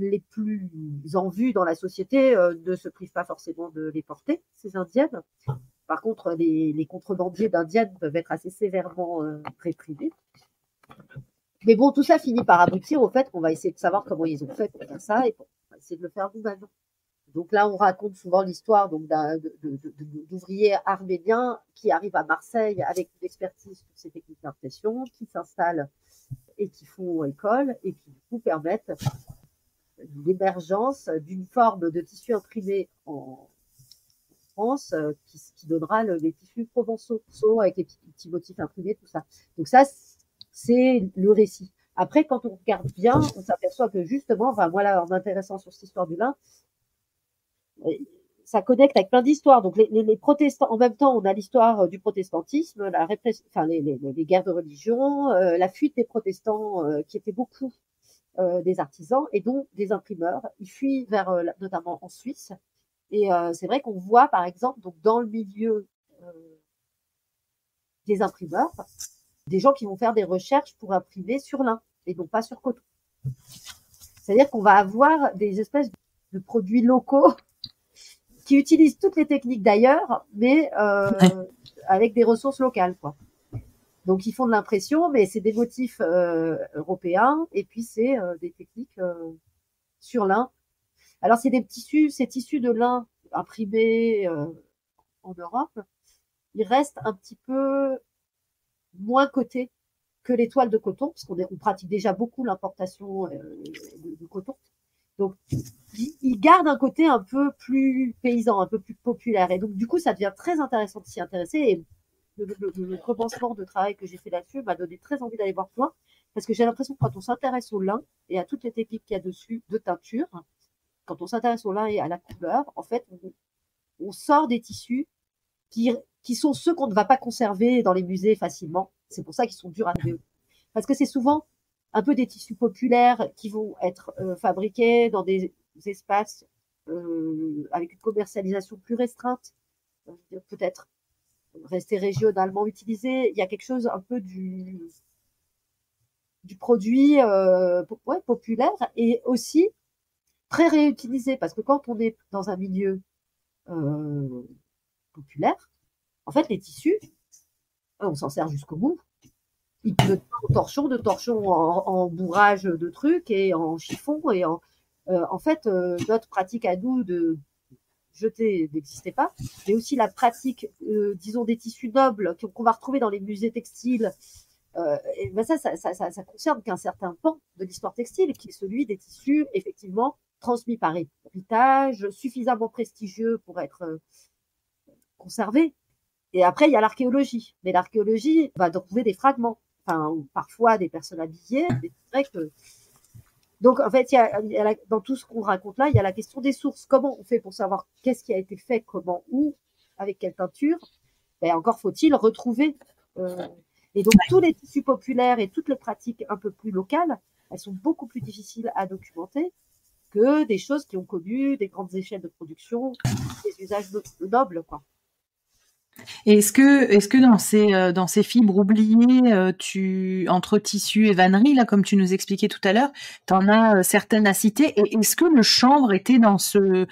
en vue dans la société ne se privent pas forcément de les porter, ces indiennes. Par contre, les contrebandiers d'indiennes peuvent être assez sévèrement réprimés. Mais bon, tout ça finit par aboutir au fait qu'on va essayer de savoir comment ils ont fait pour faire ça, et on va essayer de le faire nous-mêmes. Donc là, on raconte souvent l'histoire d'ouvriers arméniens qui arrivent à Marseille avec une expertise sur ces techniques d'impression, qui s'installent et qui font école, et qui du coup permettent l'émergence d'une forme de tissu imprimé en France qui donnera les tissus provençaux avec les petits motifs imprimés, tout ça. Donc ça, c'est le récit. Après, quand on regarde bien, on s'aperçoit que justement, enfin, voilà, en m'intéressant sur cette histoire du lin, ça connecte avec plein d'histoires. Donc les protestants, en même temps, on a l'histoire du protestantisme, la répression, enfin les guerres de religion, la fuite des protestants qui étaient beaucoup des artisans et donc des imprimeurs. Ils fuient vers notamment en Suisse. Et c'est vrai qu'on voit, par exemple, donc dans le milieu des imprimeurs, des gens qui vont faire des recherches pour imprimer sur lin et non pas sur coton. C'est-à-dire qu'on va avoir des espèces de produits locaux qui utilisent toutes les techniques d'ailleurs, mais avec des ressources locales, quoi. Donc ils font de l'impression, mais c'est des motifs européens, et puis c'est des techniques sur lin. Alors c'est ces tissus de lin imprimés en Europe, ils restent un petit peu moins cotés que les toiles de coton, parce qu'on pratique déjà beaucoup l'importation de coton. Donc, ils gardent un côté un peu plus paysan, un peu plus populaire. Et donc, du coup, ça devient très intéressant de s'y intéresser. Et le commencement de travail que j'ai fait là-dessus m'a donné très envie d'aller voir plus loin, parce que j'ai l'impression que quand on s'intéresse au lin et à toutes les techniques qu'il y a dessus de teinture, quand on s'intéresse au lin et à la couleur, en fait, on sort des tissus qui sont ceux qu'on ne va pas conserver dans les musées facilement. C'est pour ça qu'ils sont durs à trouver. Parce que c'est souvent un peu des tissus populaires qui vont être fabriqués dans des espaces avec une commercialisation plus restreinte, peut-être rester régionalement utilisé. Il y a quelque chose un peu du produit populaire, et aussi très réutilisé, parce que quand on est dans un milieu populaire, en fait, les tissus, on s'en sert jusqu'au bout. De torchons en bourrage de trucs et en chiffon, et en fait, notre pratique à nous de jeter n'existait pas, mais aussi la pratique, disons, des tissus nobles qu'on va retrouver dans les musées textiles. Et ben ça concerne qu'un certain pan de l'histoire textile, qui est celui des tissus effectivement transmis par héritage, suffisamment prestigieux pour être conservés. Et après, il y a l'archéologie. Mais l'archéologie va trouver des fragments, enfin, ou parfois des personnes habillées. Mais c'est vrai que... Donc, en fait, dans tout ce qu'on raconte là, il y a la question des sources. Comment on fait pour savoir qu'est-ce qui a été fait, comment, où, avec quelle teinture? Et encore faut-il retrouver. Et donc, tous les tissus populaires et toutes les pratiques un peu plus locales, elles sont beaucoup plus difficiles à documenter que des choses qui ont connu des grandes échelles de production, des usages nobles, quoi. Et est-ce que dans ces fibres oubliées, entre tissu et vannerie, là, comme tu nous expliquais tout à l'heure, tu en as certaines à citer. Et est-ce que le chanvre était dans ce...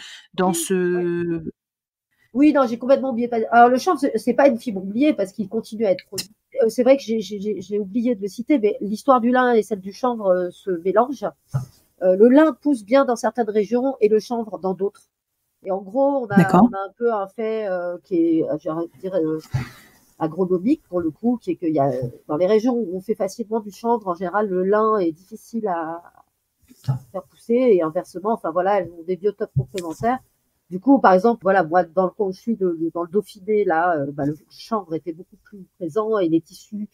Oui, non, j'ai complètement oublié. Alors, le chanvre, c'est pas une fibre oubliée, parce qu'il continue à être produit. C'est vrai que j'ai oublié de le citer, mais l'histoire du lin et celle du chanvre se mélangent. Le lin pousse bien dans certaines régions et le chanvre dans d'autres. Et en gros, on a un peu un fait qui est, je dirais, agronomique pour le coup, qui est qu'il y a dans les régions où on fait facilement du chanvre, en général, le lin est difficile à faire pousser, et inversement, enfin voilà, elles ont des biotopes complémentaires. Du coup, par exemple, voilà, moi, dans le coin où je suis, dans le Dauphiné, là, le chanvre était beaucoup plus présent et les tissus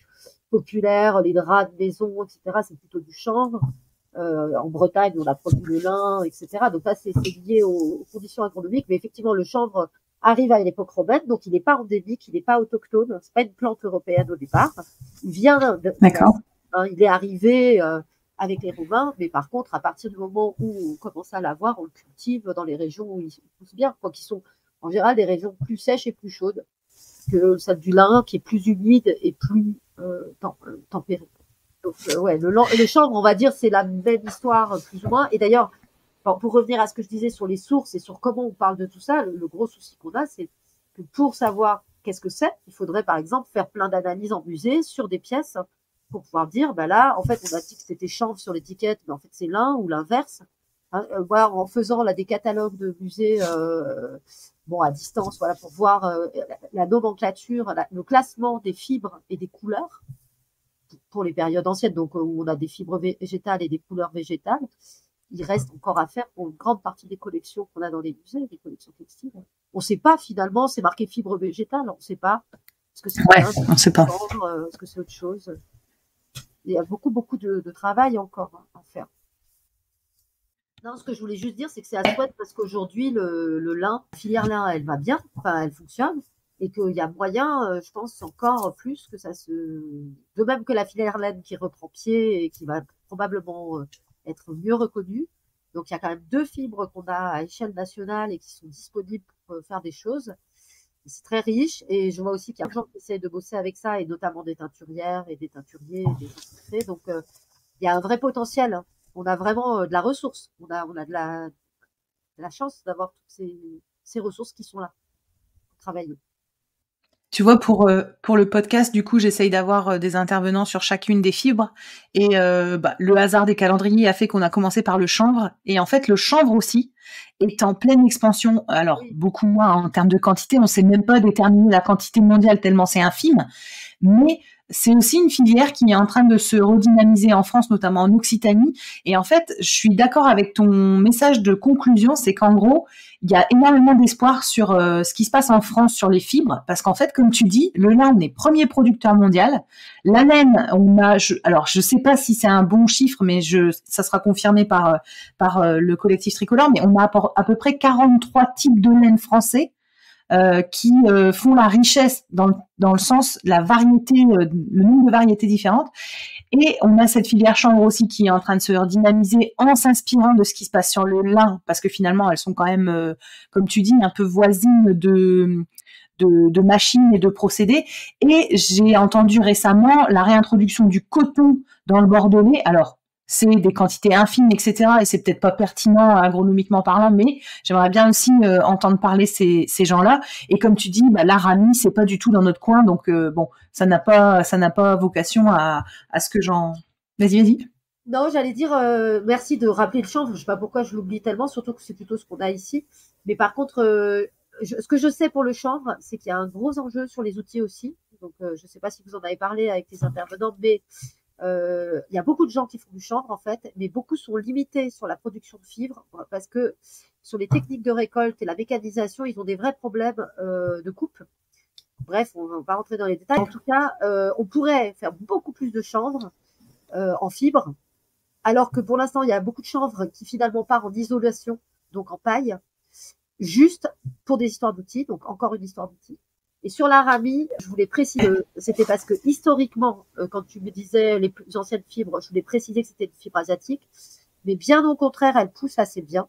populaires, les draps de maison, etc., c'est plutôt du chanvre. En Bretagne, on a produit le lin, etc. Donc là, c'est lié aux conditions agronomiques. Mais effectivement, le chanvre arrive à l'époque romaine, donc il n'est pas endémique, il n'est pas autochtone. C'est pas une plante européenne au départ. Il vient D'accord. il est arrivé avec les Romains, mais par contre, à partir du moment où on commence à l'avoir, on le cultive dans les régions où il pousse bien, quoi, qui sont en général des régions plus sèches et plus chaudes que celle du lin, qui est plus humide et plus tempérée. Donc, ouais, le chanvre, on va dire, c'est la même histoire, plus ou moins. Et d'ailleurs, pour revenir à ce que je disais sur les sources et sur comment on parle de tout ça, le gros souci qu'on a, c'est que pour savoir qu'est-ce que c'est, il faudrait, par exemple, faire plein d'analyses en musée sur des pièces pour pouvoir dire, là, en fait, on a dit que c'était chanvre sur l'étiquette, mais en fait, c'est lin ou l'inverse. Hein, voilà, en faisant là des catalogues de musées, à distance, voilà, pour voir la nomenclature, le classement des fibres et des couleurs pour les périodes anciennes, donc où on a des fibres végétales et des couleurs végétales. Il reste encore à faire pour une grande partie des collections qu'on a dans les musées, des collections textiles. On ne sait pas finalement, c'est marqué fibre végétale, on ne sait pas. Est-ce que c'est on ne sait pas. Est-ce que c'est autre chose? Il y a beaucoup de travail encore à faire. Non, ce que je voulais juste dire, c'est que c'est à souhait parce qu'aujourd'hui, le lin, la filière lin, elle va bien, enfin, elle fonctionne, et qu'il y a moyen, je pense, encore plus que ça se. De même que la filière laine qui reprend pied et qui va probablement être mieux reconnue. Donc, il y a quand même 2 fibres qu'on a à échelle nationale et qui sont disponibles pour faire des choses. C'est très riche, et je vois aussi qu'il y a des gens qui essaient de bosser avec ça, et notamment des teinturières et des teinturiers, des gens qui créent. Donc, il y a un vrai potentiel, hein. On a vraiment de la ressource. On a de la chance d'avoir toutes ces ressources qui sont là pour travailler. Tu vois, pour le podcast, du coup, j'essaye d'avoir des intervenants sur chacune des fibres. Et le hasard des calendriers a fait qu'on a commencé par le chanvre. Et en fait, le chanvre aussi est en pleine expansion. Alors, beaucoup moins en termes de quantité. On ne sait même pas déterminer la quantité mondiale tellement c'est infime. Mais c'est aussi une filière qui est en train de se redynamiser en France, notamment en Occitanie. Et en fait, je suis d'accord avec ton message de conclusion, c'est qu'en gros, il y a énormément d'espoir sur ce qui se passe en France sur les fibres, parce qu'en fait, comme tu dis, le lin, on est premier producteur mondial. La laine, alors je sais pas si c'est un bon chiffre, mais ça sera confirmé par le collectif tricolore, mais on a à peu près 43 types de laine français. Qui font la richesse dans le sens la variété, le nombre de variétés différentes. Et on a cette filière chanvre aussi qui est en train de se redynamiser en s'inspirant de ce qui se passe sur le lin, parce que finalement elles sont quand même, comme tu dis, un peu voisines de machines et de procédés. Et j'ai entendu récemment la réintroduction du coton dans le Bordelais. Alors, c'est des quantités infimes, etc. Et c'est peut-être pas pertinent agronomiquement parlant, mais j'aimerais bien aussi entendre parler ces gens-là. Et comme tu dis, l'aramie, c'est pas du tout dans notre coin, donc ça n'a pas vocation à ce que j'en. Vas-y. Non, j'allais dire merci de rappeler le chanvre. Je sais pas pourquoi je l'oublie tellement, surtout que c'est plutôt ce qu'on a ici. Mais par contre, ce que je sais pour le chanvre, c'est qu'il y a un gros enjeu sur les outils aussi. Donc, je sais pas si vous en avez parlé avec les intervenants, mais il y a beaucoup de gens qui font du chanvre en fait, mais beaucoup sont limités sur la production de fibres parce que sur les techniques de récolte et la mécanisation, ils ont des vrais problèmes de coupe. Bref, on va pas rentrer dans les détails. En tout cas, on pourrait faire beaucoup plus de chanvre en fibres, alors que pour l'instant, il y a beaucoup de chanvre qui finalement part en isolation, donc en paille, juste pour des histoires d'outils, donc encore une histoire d'outils. Et sur l'aramie, je voulais préciser, c'était parce que historiquement, quand tu me disais les plus anciennes fibres, je voulais préciser que c'était une fibre asiatique, mais bien au contraire, elle pousse assez bien.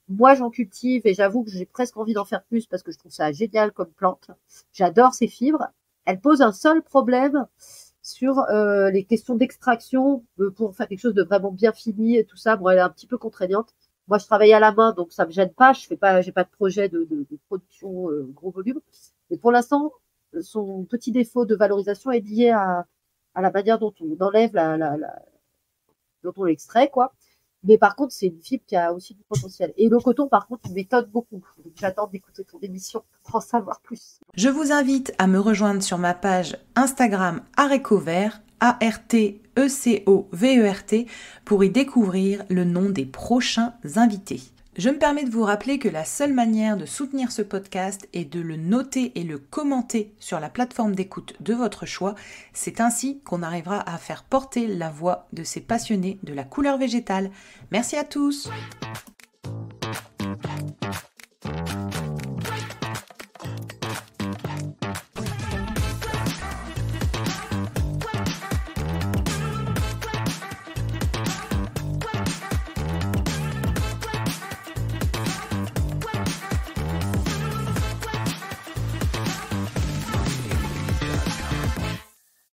Moi, j'en cultive et j'avoue que j'ai presque envie d'en faire plus parce que je trouve ça génial comme plante. J'adore ces fibres. Elle pose un seul problème sur les questions d'extraction pour faire quelque chose de vraiment bien fini et tout ça. Bon, elle est un petit peu contraignante. Moi, je travaille à la main, donc ça me gêne pas. J'ai pas de projet de production gros volume. Mais pour l'instant, son petit défaut de valorisation est lié à la manière dont on enlève dont on l'extrait, quoi. Mais par contre, c'est une fibre qui a aussi du potentiel. Et le coton, par contre, il m'étonne beaucoup. Donc, j'attends d'écouter ton émission pour en savoir plus. Je vous invite à me rejoindre sur ma page Instagram Arécovert, ARTECOVERT, pour y découvrir le nom des prochains invités. Je me permets de vous rappeler que la seule manière de soutenir ce podcast est de le noter et le commenter sur la plateforme d'écoute de votre choix. C'est ainsi qu'on arrivera à faire porter la voix de ces passionnés de la couleur végétale. Merci à tous!